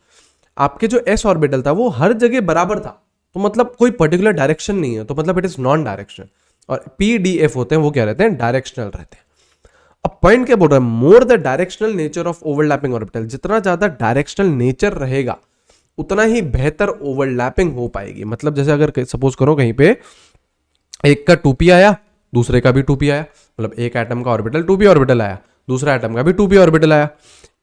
आपके जो एस ऑर्बिटल था वो हर जगह बराबर था, तो मतलब कोई पर्टिकुलर डायरेक्शन नहीं है, तो मतलब इट इज नॉन डायरेक्शनल। और पी डी एफ होते हैं वो क्या रहते हैं, डायरेक्शनल रहते हैं। अब पॉइंट क्या बोल रहा है, more the directional nature of overlapping orbital, जितना ज्यादा डायरेक्शनल नेचर रहेगा उतना ही बेहतर ओवरलैपिंग हो पाएगी। मतलब जैसे अगर सपोज करो कहीं पे एक का 2p आया, दूसरे का भी 2p आया, मतलब एक एटम का ऑर्बिटल 2p ऑर्बिटल आया, दूसरा एटम का भी 2p ऑर्बिटल आया,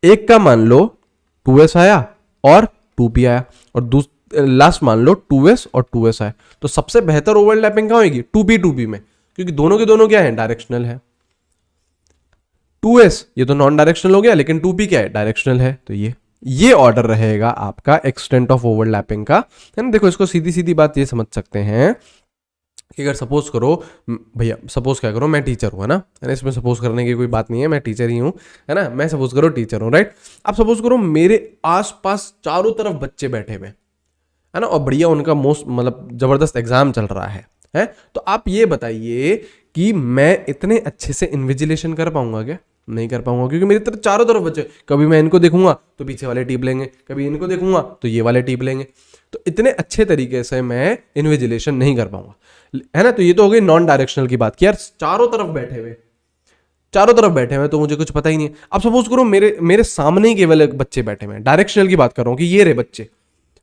एक का मान लो 2s आया और 2p आया, और लास्ट मान लो 2s और 2s आया, तो सबसे बेहतर ओवरलैपिंग कहां होगी, 2p 2p में, क्योंकि दोनों के दोनों क्या है, डायरेक्शनल है। 2s ये तो नॉन डायरेक्शनल हो गया, लेकिन 2p क्या है, डायरेक्शनल है। तो ये ऑर्डर रहेगा आपका एक्सटेंट ऑफ ओवरलैपिंग का, है ना। देखो इसको सीधी सीधी बात ये समझ सकते हैं कि अगर सपोज करो भैया, सपोज क्या करो मैं टीचर हूँ, है ना, इसमें सपोज करने की कोई बात नहीं है, मैं टीचर ही हूँ, है ना। मैं सपोज करो टीचर हूँ, राइट। अब सपोज करो मेरे आसपास चारों तरफ बच्चे बैठे हुए, है ना, और बढ़िया उनका मोस्ट मतलब जबरदस्त एग्जाम चल रहा है। तो आप ये बताइए कि मैं इतने अच्छे से इन्विजिलेशन कर पाऊंगा क्या, नहीं कर पाऊंगा, क्योंकि मेरी तरफ चारों तरफ बच्चे, कभी मैं इनको देखूंगा तो पीछे वाले टीप लेंगे, कभी इनको देखूंगा तो ये वाले टीप लेंगे, तो इतने अच्छे तरीके से मैं इन्विजिलेशन नहीं कर पाऊंगा, है ना। तो ये तो हो गई नॉन डायरेक्शनल की बात कि यार चारों तरफ बैठे हुए तो मुझे कुछ पता ही नहीं है। अब सपोज करो मेरे सामने ही केवल एक बच्चे बैठे हुए हैं, डायरेक्शनल की बात कर रहा हूं कि ये रहे बच्चे,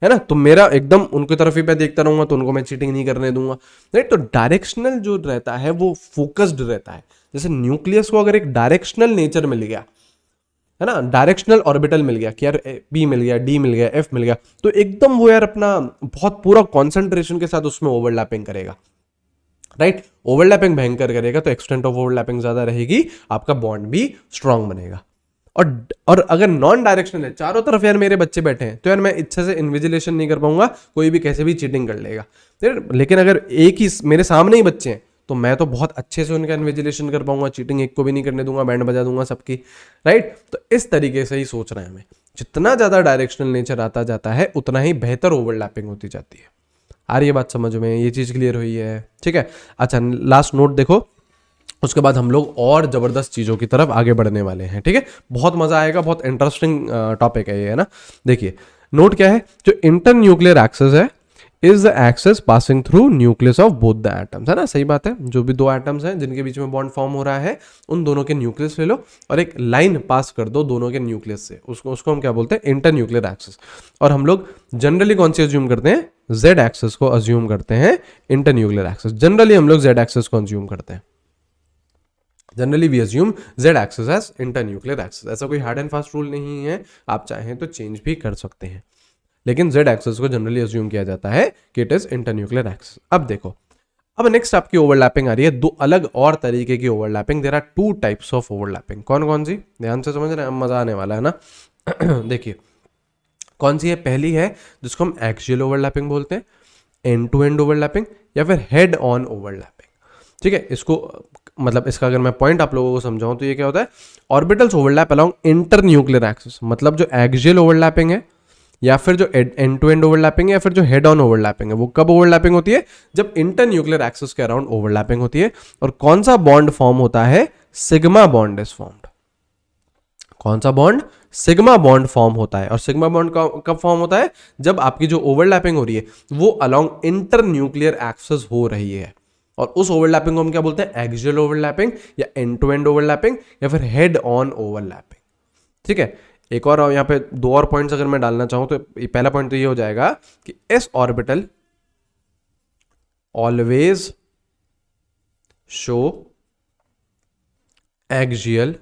है ना, तो मेरा एकदम उनकी तरफ ही मैं देखता रहूंगा, तो उनको मैं चीटिंग नहीं करने दूंगा, राइट। तो डायरेक्शनल जो रहता है वो फोकस्ड रहता है। जैसे न्यूक्लियस को अगर एक डायरेक्शनल नेचर मिल गया, है ना, डायरेक्शनल ऑर्बिटल मिल गया कि यार बी मिल गया, डी मिल गया, एफ मिल गया, तो एकदम वो यार अपना बहुत पूरा कॉन्सेंट्रेशन के साथ उसमें ओवरलैपिंग करेगा, राइट। ओवरलैपिंग भयंकर करेगा तो एक्सटेंट ऑफ ओवरलैपिंग ज्यादा रहेगी, आपका बॉन्ड भी स्ट्रांग बनेगा। और अगर नॉन डायरेक्शनल है, चारों तरफ यार मेरे बच्चे बैठे हैं, तो यार मैं इच्छा से इन्विजिलेशन नहीं कर पाऊंगा, कोई भी कैसे भी चीटिंग कर लेगा। लेकिन अगर एक ही मेरे सामने ही बच्चे हैं तो मैं तो बहुत अच्छे से उनका इन्विजिलेशन कर पाऊंगा, चीटिंग एक को भी नहीं करने दूंगा, बैंड बजा दूंगा सबकी, राइट। तो इस तरीके से ही सोच रहे हैं हमें, जितना ज्यादा डायरेक्शनल नेचर आता जाता है उतना ही बेहतर ओवरलैपिंग होती जाती है। आ रही है बात समझ में, ये चीज क्लियर हुई है, ठीक है। अच्छा लास्ट नोट देखो, उसके बाद हम लोग और जबरदस्त चीजों की तरफ आगे बढ़ने वाले हैं, ठीक है। बहुत मजा आएगा, बहुत इंटरेस्टिंग टॉपिक है ये, है ना। देखिए नोट क्या है, जो इंटर न्यूक्लियर एक्सेस है is the axes passing through nucleus of both the atoms, है ना, सही बात है। जो भी दो एटम्स हैं जिनके बीच में बॉन्ड फॉर्म हो रहा है, उन दोनों के न्यूक्लियस ले लो और एक लाइन पास कर दो दोनों के न्यूक्लियस से, उसको हम क्या बोलते हैं, इंटर न्यूक्लियर एक्सेस। और हम लोग जनरली कौन सी अज्यूम करते हैं, जेड एक्सेस को अज्यूम करते हैं इंटर न्यूक्लियर एक्सेस। जनरली हम लोग जेड एक्सेस को अज्यूम करते हैं, generally we assume Z axes as inter nuclear axes. ऐसा कोई हार्ड एंड फास्ट रूल नहीं है, आप चाहें तो चेंज भी कर सकते हैं, लेकिन जेड एक्सेस को जनरली अज्यूम किया जाता है कि it is inter nuclear access. अब देखो, अब नेक्स्ट आपकी ओवरलैपिंग आ रही है, दो अलग और तरीके की overlapping. There are two types of overlapping. कौन कौन सी, ध्यान से समझ रहे हैं, मजा आने वाला है ना। देखिए कौन सी है, पहली है जिसको हम एक्सियल ओवरलैपिंग बोलते हैं, एंड टू एंड ओवरलैपिंग, या फिर हेड ऑन ओवरलैपिंग, ठीक है। इसको मतलब इसका अगर मैं पॉइंट आप लोगों को समझाऊं तो ये क्या होता है, orbitals overlap along inter nuclear axis. मतलब जो एक्सियल ओवरलैपिंग है या फिर जो एंड टू एंड ओवरलैपिंग है या फिर जो हेड ऑन ओवरलैपिंग है, वो कब ओवरलैपिंग होती है, जब इंटर न्यूक्लियर एक्सिस के अराउंड ओवरलैपिंग होती है। और कौन सा बॉन्ड फॉर्म होता है, सिग्मा बॉन्ड इज फॉर्म्ड। कौन सा बॉन्ड, सिग्मा बॉन्ड फॉर्म होता है। और सिग्मा बॉन्ड कब फॉर्म होता है, जब आपकी जो ओवरलैपिंग हो रही है वो अलोंग इंटर न्यूक्लियर एक्सिस हो रही है। और उस ओवरलैपिंग को हम क्या बोलते हैं, एक्सियल ओवरलैपिंग या एंड टू एंड ओवरलैपिंग या फिर हेड ऑन ओवरलैपिंग। ठीक है, एक और यहाँ पे दो और पॉइंट्स अगर मैं डालना चाहूं तो पहला पॉइंट तो ये हो जाएगा कि S orbital always show axial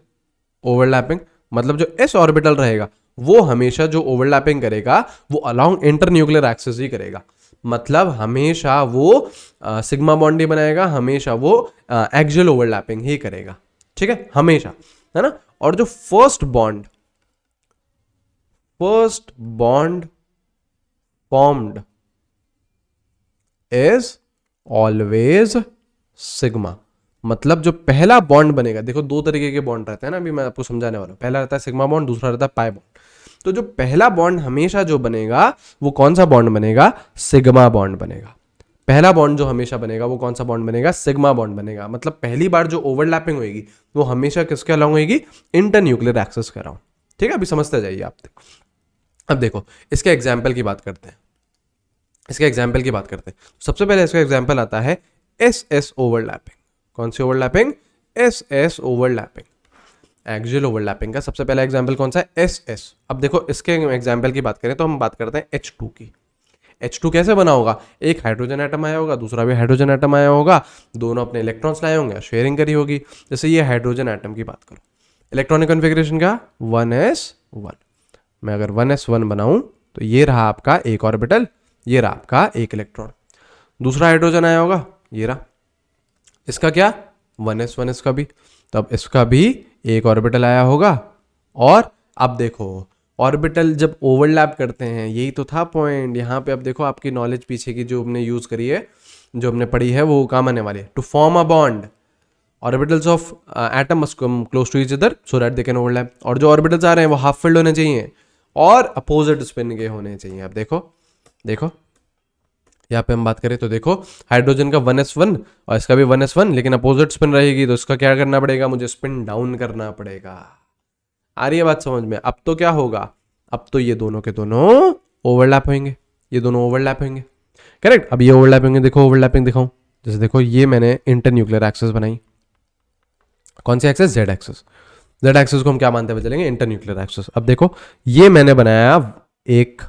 overlapping, मतलब जो एस ऑर्बिटल रहेगा वो हमेशा जो ओवरलैपिंग करेगा वो अलोंग इंटरन्यूक्लियर एक्सिस ही करेगा, मतलब हमेशा वो सिग्मा बॉन्ड ही बनाएगा, हमेशा वो एक्सियल ओवरलैपिंग ही करेगा। ठीक है, हमेशा, है ना। और जो first bond formed is always sigma, मतलब जो पहला बॉन्ड बनेगा, देखो दो तरीके के बॉन्ड रहते हैं ना, अभी मैं आपको समझाने वाला हूं। पहला रहता है सिग्मा बॉन्ड, दूसरा रहता है पाई बॉन्ड। तो जो पहला बॉन्ड हमेशा जो बनेगा वो कौन सा बॉन्ड बनेगा, सिग्मा बॉन्ड बनेगा। पहला बॉन्ड जो हमेशा बनेगा वो कौन सा बॉन्ड बनेगा, सिग्मा बॉन्ड बनेगा। मतलब पहली बार जो ओवरलैपिंग होगी वो हमेशा किसके अलाउंग होगी, इंटरन्यूक्लियर एक्सिस के अराउंड। ठीक है, अभी समझते जाइए आप। अब देखो इसके एग्जाम्पल की बात करते हैं, सबसे पहले इसका एग्जाम्पल आता है एस एस ओवरलैपिंग। कौन सी overlapping, S S overlapping, axial overlapping का सबसे पहला एग्जाम्पल कौन सा है, एस एस। अब देखो इसके एग्जाम्पल की बात करें तो हम बात करते हैं H2 की। H2 कैसे बना होगा, एक हाइड्रोजन एटम आया होगा, दूसरा भी हाइड्रोजन एटम आया होगा, दोनों अपने इलेक्ट्रॉन्स लाए होंगे, शेयरिंग करी होगी। जैसे ये हाइड्रोजन एटम की बात करो, इलेक्ट्रॉनिक कॉन्फ़िगरेशन का 1s1। मैं अगर 1s1 बनाऊं तो ये रहा आपका एक ऑर्बिटल, ये रहा आपका एक इलेक्ट्रॉन। दूसरा हाइड्रोजन आया होगा, ये रहा, इसका क्या 1s1, इसका भी, तो अब इसका भी एक ऑर्बिटल आया होगा। और अब देखो ऑर्बिटल जब ओवरलैप करते हैं, यही तो था पॉइंट यहाँ पे। अब देखो आपकी नॉलेज पीछे की जो हमने यूज करी है, जो हमने पढ़ी है, वो काम आने वाली है। To form a bond orbitals of atom must come close to each other so that they can overlap. और जो ऑर्बिटल्स आ रहे हैं वो हाफ फिल्ड होने चाहिए और अपोजिट स्पिन के होने चाहिए। अब देखो यहाँ पे हम बात करें तो देखो हाइड्रोजन का 1s1 और इसका भी 1s1, लेकिन अपोजिट स्पिन रहेगी तो इसका क्या करना पड़ेगा, मुझे स्पिन डाउन करना पड़ेगा। आ रही है बात समझ में। अब तो क्या होगा, अब तो ये दोनों के दोनों ओवरलैप होंगे, ये दोनों ओवरलैप होंगे, करेक्ट। अब ये ओवरलैप होंगे, देखो ओवरलैपिंग दिखाऊं, जैसे देखो ये मैंने इंटरन्यूक्लियर एक्सिस बनाई। कौन सी axis, Z axis. Z axis को हम क्या मानते हुए चलेंगे, इंटरन्यूक्लियर एक्सिस। अब देखो ये मैंने बनाया एक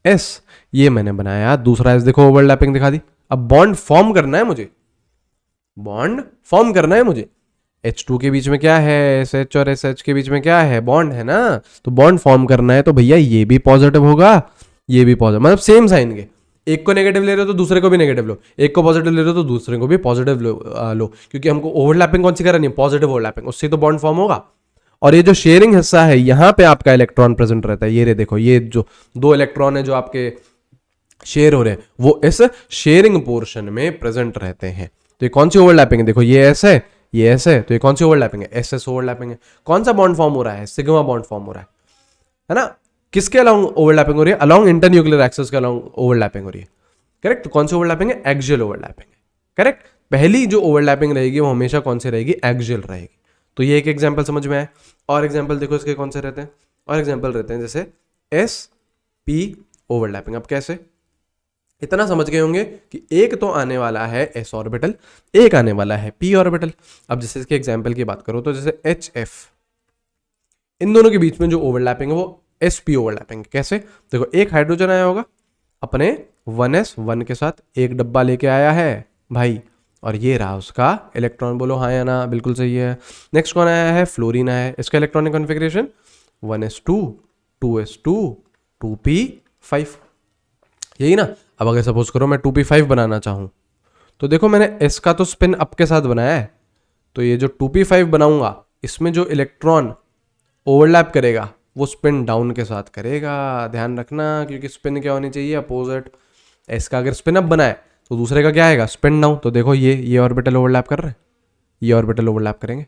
एस, ये मैंने बनाया दूसरा एस, देखो ओवरलैपिंग दिखा दी। अब बॉन्ड फॉर्म करना है मुझे, H2 के बीच में क्या है, SH और SH के बीच में क्या है, बॉन्ड है ना। तो बॉन्ड फॉर्म करना है तो भैया ये भी पॉजिटिव होगा, ये भी पॉजिटिव, मतलब सेम साइन के। एक को नेगेटिव ले रहे हो तो दूसरे को भी नेगेटिव लो, एक को पॉजिटिव ले रहे हो तो दूसरे को भी पॉजिटिव लो, क्योंकि हमको ओवरलैपिंग कौन सी करनी है, पॉजिटिव ओवरलैपिंग, उससे तो बॉन्ड फॉर्म होगा। और ये जो शेयरिंग हिस्सा है, यहाँ पे आपका इलेक्ट्रॉन प्रेजेंट रहता है। ये रे देखो, ये जो दो इलेक्ट्रॉन है जो आपके शेयर हो रहे हैं वो इस शेयरिंग पोर्शन में प्रेजेंट रहते हैं। तो ये कौन सी ओवरलैपिंग है, देखो ये एस है, ये एस है, तो ये कौन सी ओवरलैपिंग है, एस एस ओवरलैपिंग है। कौन सा बॉन्ड फॉर्म हो रहा है, सिग्मा बॉन्ड फॉर्म हो रहा है ना। किसके अलोंग ओवरलैपिंग हो रही है, अलोंग इंटरन्यूक्लियर एक्सिस के अलोंग ओवरलैपिंग हो रही है, करेक्ट। तो कौन सी ओवरलैपिंग है, एक्सियल ओवरलैपिंग है, करेक्ट। पहली जो ओवरलैपिंग रहेगी वो हमेशा कौन सी रहेगी, एक्सियल रहेगी। तो ये एक एग्जाम्पल समझ में आया। और एग्जाम्पल देखो इसके कौन से रहते हैं, और एग्जाम्पल रहते हैं जैसे एस पी ओवरलैपिंग। अब कैसे, इतना समझ गए होंगे कि एक तो आने वाला है एस ऑर्बिटल, एक आने वाला है पी ऑर्बिटल। अब जैसे इसके एग्जाम्पल की बात करो तो जैसे एच एफ, इन दोनों के बीच में जो ओवरलैपिंग है वो एस पी ओवरलैपिंग। कैसे, देखो एक हाइड्रोजन आया होगा अपने 1s1 के साथ, एक डब्बा लेके आया है भाई, और ये रहा उसका इलेक्ट्रॉन। बोलो हाँ या ना, बिल्कुल सही है। नेक्स्ट कौन आया है, फ्लोरीन आया है, इसका electronic configuration 1s2 2s2 2p5, यही ना। अब अगर सपोज करो मैं 2p5 बनाना चाहूं तो देखो मैंने s का तो स्पिन अप के साथ बनाया है, तो ये जो 2p5 बनाऊंगा इसमें जो इलेक्ट्रॉन ओवरलैप करेगा वो स्पिन डाउन के साथ करेगा, ध्यान रखना, क्योंकि स्पिन क्या होनी चाहिए, अपोजिट। s का अगर स्पिन अप बनाए तो दूसरे का क्या आएगा, स्पिन डाउन। तो देखो ये ऑर्बिटल ओवरलैप कर रहे हैं, ये ऑर्बिटल ओवरलैप करेंगे।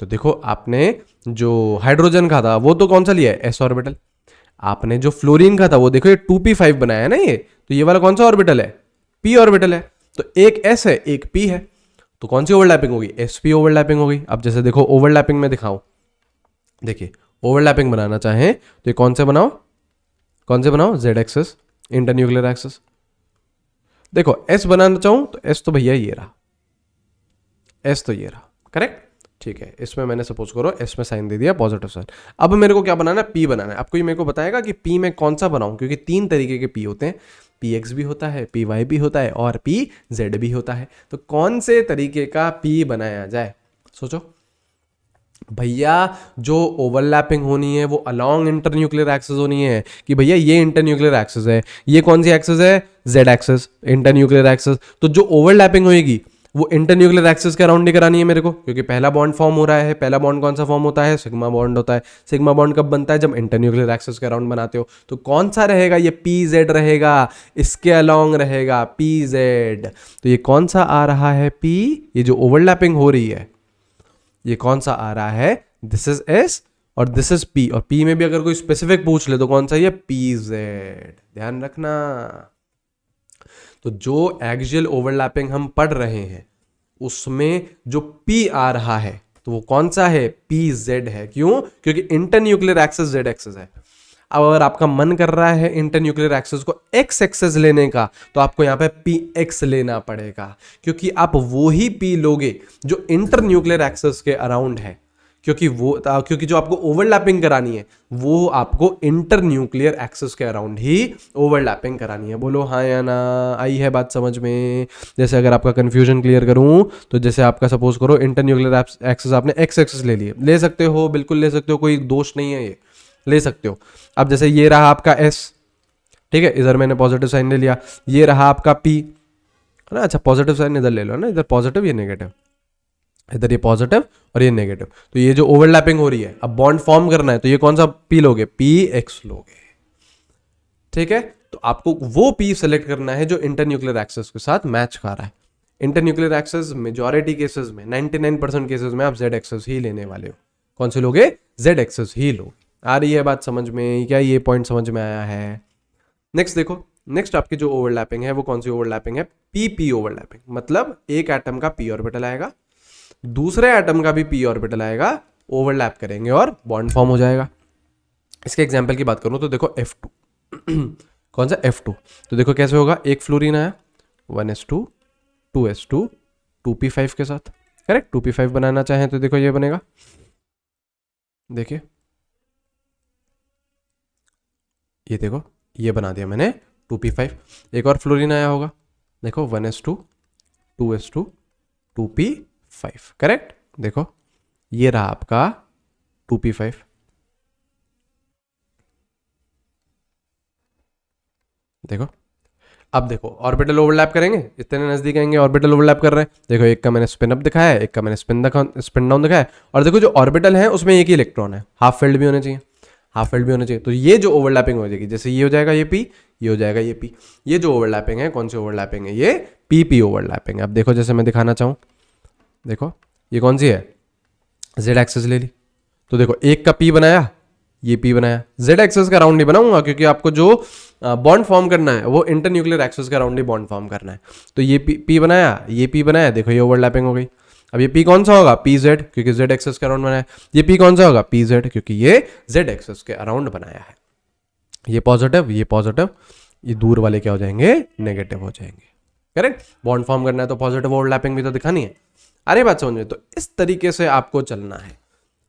तो देखो आपने जो हाइड्रोजन का था वो तो कौन सा लिया है, s ऑर्बिटल। आपने जो फ्लोरीन का था वो देखो ये 2p5 बनाया है ना, ये तो ये वाला कौन सा ऑर्बिटल है, p ऑर्बिटल है। तो एक s है एक p है, तो कौन सी ओवरलैपिंग होगी, sp ओवरलैपिंग होगी। अब जैसे देखो ओवरलैपिंग में दिखाऊं, देखिए ओवरलैपिंग बनाना चाहें तो ये कौन से बनाओ, z एक्सिस, इंटरन्यूक्लियर एक्सिस। देखो एस बनाना चाहूं तो एस तो भैया ये रहा, एस तो ये रहा, करेक्ट। ठीक है, इसमें मैंने सपोज करो एस में साइन दे दिया पॉजिटिव साइन। अब मेरे को क्या बनाना है, पी बनाना है। आपको ये मेरे को बताएगा कि पी में कौन सा बनाऊं, क्योंकि 3 तरीके के पी होते हैं, पी एक्स भी होता है, पी वाई भी होता है और पी जेड भी होता है। तो कौन से तरीके का पी बनाया जाए, सोचो भैया। जो ओवरलैपिंग होनी है वो अलोंग इंटरन्यूक्लियर एक्सिस होनी है, कि भैया ये इंटरन्यूक्लियर एक्सिस है, ये कौन सी एक्सिस है, जेड एक्सिस, इंटरन्यूक्लियर एक्सिस। तो जो ओवरलैपिंग होगी वो इंटरन्यूक्लियर एक्सिस के अराउंड ही करानी है मेरे को, क्योंकि पहला बॉन्ड फॉर्म हो रहा है। पहला बॉन्ड कौन सा फॉर्म होता है, सिग्मा बॉन्ड होता है। सिग्मा बॉन्ड कब बनता है, जब इंटरन्यूक्लियर एक्सिस के अराउंड बनाते हो। तो कौन सा रहेगा, ये पी जेड रहेगा, इसके अलोंग रहेगा पी जेड। तो ये कौन सा आ रहा है, पी, ये जो ओवरलैपिंग हो रही है ये कौन सा आ रहा है, दिस इज एस और दिस इज पी। और पी में भी अगर कोई स्पेसिफिक पूछ ले तो कौन सा, ये पी जेड, ध्यान रखना। तो जो एक्सियल ओवरलैपिंग हम पढ़ रहे हैं उसमें जो पी आ रहा है तो वो कौन सा है, पी जेड है। क्यों, क्योंकि इंटरन्यूक्लियर एक्सिस जेड एक्सिस है। अब अगर आपका मन कर रहा है इंटरन्यूक्लियर एक्सिस को एक्स एक्सिस लेने का तो आपको यहाँ पे पी एक्स लेना पड़ेगा, क्योंकि आप वो ही पी लोगे जो इंटरन्यूक्लियर एक्सिस के अराउंड है। क्योंकि जो आपको ओवरलैपिंग करानी है वो आपको इंटरन्यूक्लियर एक्सिस के अराउंड ही ओवरलैपिंग करानी है। बोलो हाँ या ना, आई है बात समझ में। जैसे अगर आपका कंफ्यूजन क्लियर करूं तो जैसे आपका सपोज करो इंटरन्यूक्लियर एक्सिस आपने एक्स एक्सिस ले लिए, ले सकते हो, बिल्कुल ले सकते हो, कोई दोष नहीं है, ये ले सकते हो। अब जैसे ये रहा आपका एस, ठीक है, इधर मैंने पॉजिटिव साइन ले लिया, ये रहा आपका पी, है ना। अच्छा पॉजिटिव साइन इधर ले लो ना, इधर पॉजिटिव ये नेगेटिव, इधर ये पॉजिटिव और ये नेगेटिव। तो ये जो ओवरलैपिंग हो रही है, अब बॉन्ड फॉर्म करना है तो ये कौन सा पी लोगे, पी एक्स लोगे, ठीक है। तो आपको वो पी सेलेक्ट करना है जो इंटरन्यूक्लियर एक्सिस के साथ मैच कर रहा है। इंटरन्यूक्लियर एक्सिस मेजॉरिटी केसेस में 99% केसेस में आप जेड एक्सिस ही लेने वाले हो। कौन से लोगे, जेड एक्सिस ही लोगे। आ रही है बात समझ में, क्या ये पॉइंट समझ में आया है। नेक्स्ट देखो, नेक्स्ट आपकी जो ओवरलैपिंग है वो कौन सी ओवरलैपिंग है, पी पी ओवरलैपिंग। मतलब एक एटम का पी ऑर्बिटल आएगा, दूसरे एटम का भी पी ऑर्बिटल आएगा, ओवरलैप करेंगे और बॉन्ड फॉर्म हो जाएगा। इसके एग्जांपल की बात करूं तो देखो F2 कौन सा, F2। तो देखो कैसे होगा, एक फ्लोरीन आया 1s2 2s2 2p5 के साथ, करेक्ट। 2p5 बनाना चाहें तो देखो ये बनेगा, देखिए ये देखो ये बना दिया मैंने 2p5। एक और फ्लोरीन आया होगा, देखो 1s2 2s2 2p5, करेक्ट। देखो ये रहा आपका 2p5, देखो। अब देखो ऑर्बिटल ओवरलैप करेंगे, इतने नजदीक आएंगे, ऑर्बिटल ओवरलैप कर रहे हैं। देखो एक का मैंने स्पिन अप दिखाया है, एक का मैंने स्पिन डाउन दिखाया है। और देखो जो ऑर्बिटल है उसमें एक ही इलेक्ट्रॉन है, हाफ फील्ड भी होने चाहिए, हाफ फील्ड भी होना चाहिए। तो ये जो ओवरलैपिंग हो जाएगी, जैसे ये हो जाएगा ये पी, ये हो जाएगा ये पी। ये जो ओवरलैपिंग है कौन सी ओवरलैपिंग है, ये पी पी ओवरलैपिंग है। अब देखो जैसे मैं दिखाना चाहूँ, देखो ये कौन सी है, जेड एक्सिस ले ली। तो देखो एक का पी बनाया, ये पी बनाया, जेड एक्सिस का राउंड नहीं बनाऊंगा क्योंकि आपको जो बॉन्ड फॉर्म करना है वो इंटरन्यूक्लियर एक्सिस का राउंड ही बॉन्ड फॉर्म करना है। तो ये पी बनाया, ये पी बनाया, देखो ये ओवरलैपिंग हो गई। अब ये पी कौन सा होगा, पी जेड, क्योंकि जेड एक्सिस के अराउंड बनाया। ये पी कौन सा होगा, पी जेड, क्योंकि ये जेड एक्सिस के अराउंड बनाया है। ये पॉजिटिव, ये दूर वाले क्या हो जाएंगे, नेगेटिव हो जाएंगे, करेक्ट। बॉन्ड फॉर्म करना है तो पॉजिटिव ओवरलैपिंग भी तो दिखानी है। अरे बात समझ में, तो इस तरीके से आपको चलना है।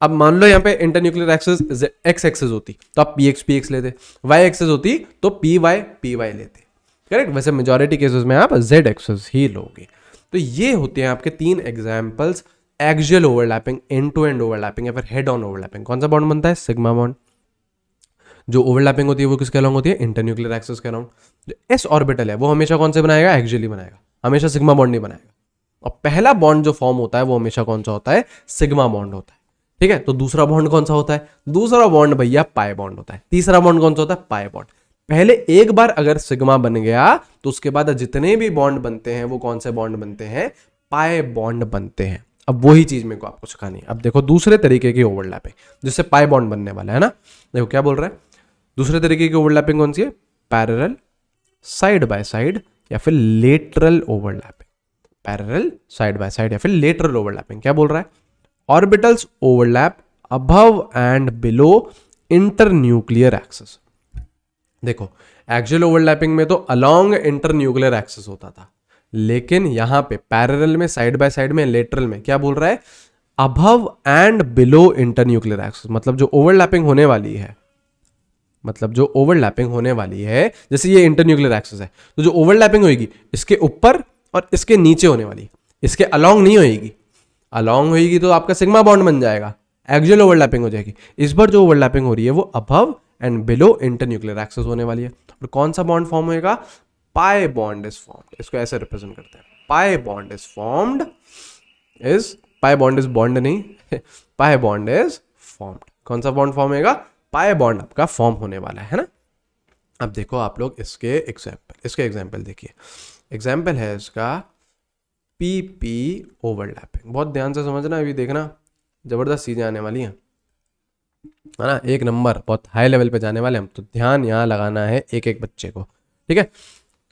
अब मान लो यहाँ पे इंटरन्यूक्लियर एक्सिस एक्स एक्सिस होती तो आप पी एक्स लेते, वाई एक्सिस होती तो पी वाई लेते, करेक्ट। वैसे मेजॉरिटी केसेस में आप जेड एक्सिस ही लोगे। तो ये होते हैं आपके 3 examples, axial overlapping, end to end overlapping या फिर हेड ऑन ओवरलैपिंग। कौन सा बॉन्ड बनता है, सिग्मा बॉन्ड। जो ओवरलैपिंग होती है वो किसके अलोंग होती है, इंटरन्यूक्लियर एक्सिस के अराउंड। जो एस ऑर्बिटल है वो हमेशा कौन से बनाएगा, एक्सियली बनाएगा, हमेशा सिग्मा बॉन्ड नहीं बनाएगा। और पहला बॉन्ड जो फॉर्म होता है वो हमेशा कौन सा होता है, सिग्मा बॉन्ड होता है, ठीक है। तो दूसरा बॉन्ड कौन सा होता है, दूसरा बॉन्ड भैया पाई बॉन्ड होता है। तीसरा बॉन्ड कौन सा होता है, पाई बॉन्ड। पहले एक बार अगर सिग्मा बन गया तो उसके बाद जितने भी बॉन्ड बनते हैं वो कौन से बॉन्ड बनते हैं, पाई बॉन्ड बनते हैं। अब वही चीज मेरे को आपको सिखानी है। अब देखो दूसरे तरीके की ओवरलैपिंग जिससे पाई बॉन्ड बनने वाला है ना, देखो क्या बोल रहा है, दूसरे तरीके की ओवरलैपिंग कौन सी है, पैरेलल, साइड बाय साइड या फिर lateral overlapping. Parallel, side by side या फिर लेटरल ओवरलैपिंग। क्या बोल रहा है, orbitals overlap above and below internuclear axis. देखो एक्सियल ओवरलैपिंग में तो अलोंग इंटरन्यूक्लियर एक्सिस होता था, लेकिन यहां पे पैरेलल में, साइड बाय साइड में, लेटरल में क्या बोल रहा है, above and below internuclear axis. मतलब जो ओवरलैपिंग होने वाली है, मतलब जो ओवरलैपिंग होने वाली है, जैसे ये इंटरन्यूक्लियर एक्सिस है, तो जो ओवरलैपिंग होगी इसके ऊपर और इसके नीचे होने वाली, इसके अलोंग नहीं होएगी। अलोंग होएगी तो आपका सिग्मा बॉन्ड बन जाएगा, एक्सियल ओवरलैपिंग हो जाएगी। इस बार जो ओवरलैपिंग हो रही है वो above and below internuclear axis होने वाली है। और कौन सा बॉन्ड फॉर्म होएगा, पाई बॉन्ड इज फॉर्म्ड। इसको ऐसे रिप्रेजेंट करते हैं, pi bond is formed, is pi bond is bond नहीं पाई बॉन्ड इज फॉर्म्ड। कौन सा बॉन्ड फॉर्म होएगा, पाई बॉन्ड आपका फॉर्म होने वाला है ना। अब देखो आप लोग इसके एग्जाम्पल देखिए। एग्जाम्पल है इसका पीपी ओवरलैपिंग। बहुत ध्यान से समझना, अभी देखना जबरदस्त चीजें आने वाली हैं, है ना, एक नंबर, बहुत हाई लेवल पे जाने वाले हम। तो ध्यान यहाँ लगाना है एक एक बच्चे को, ठीक है।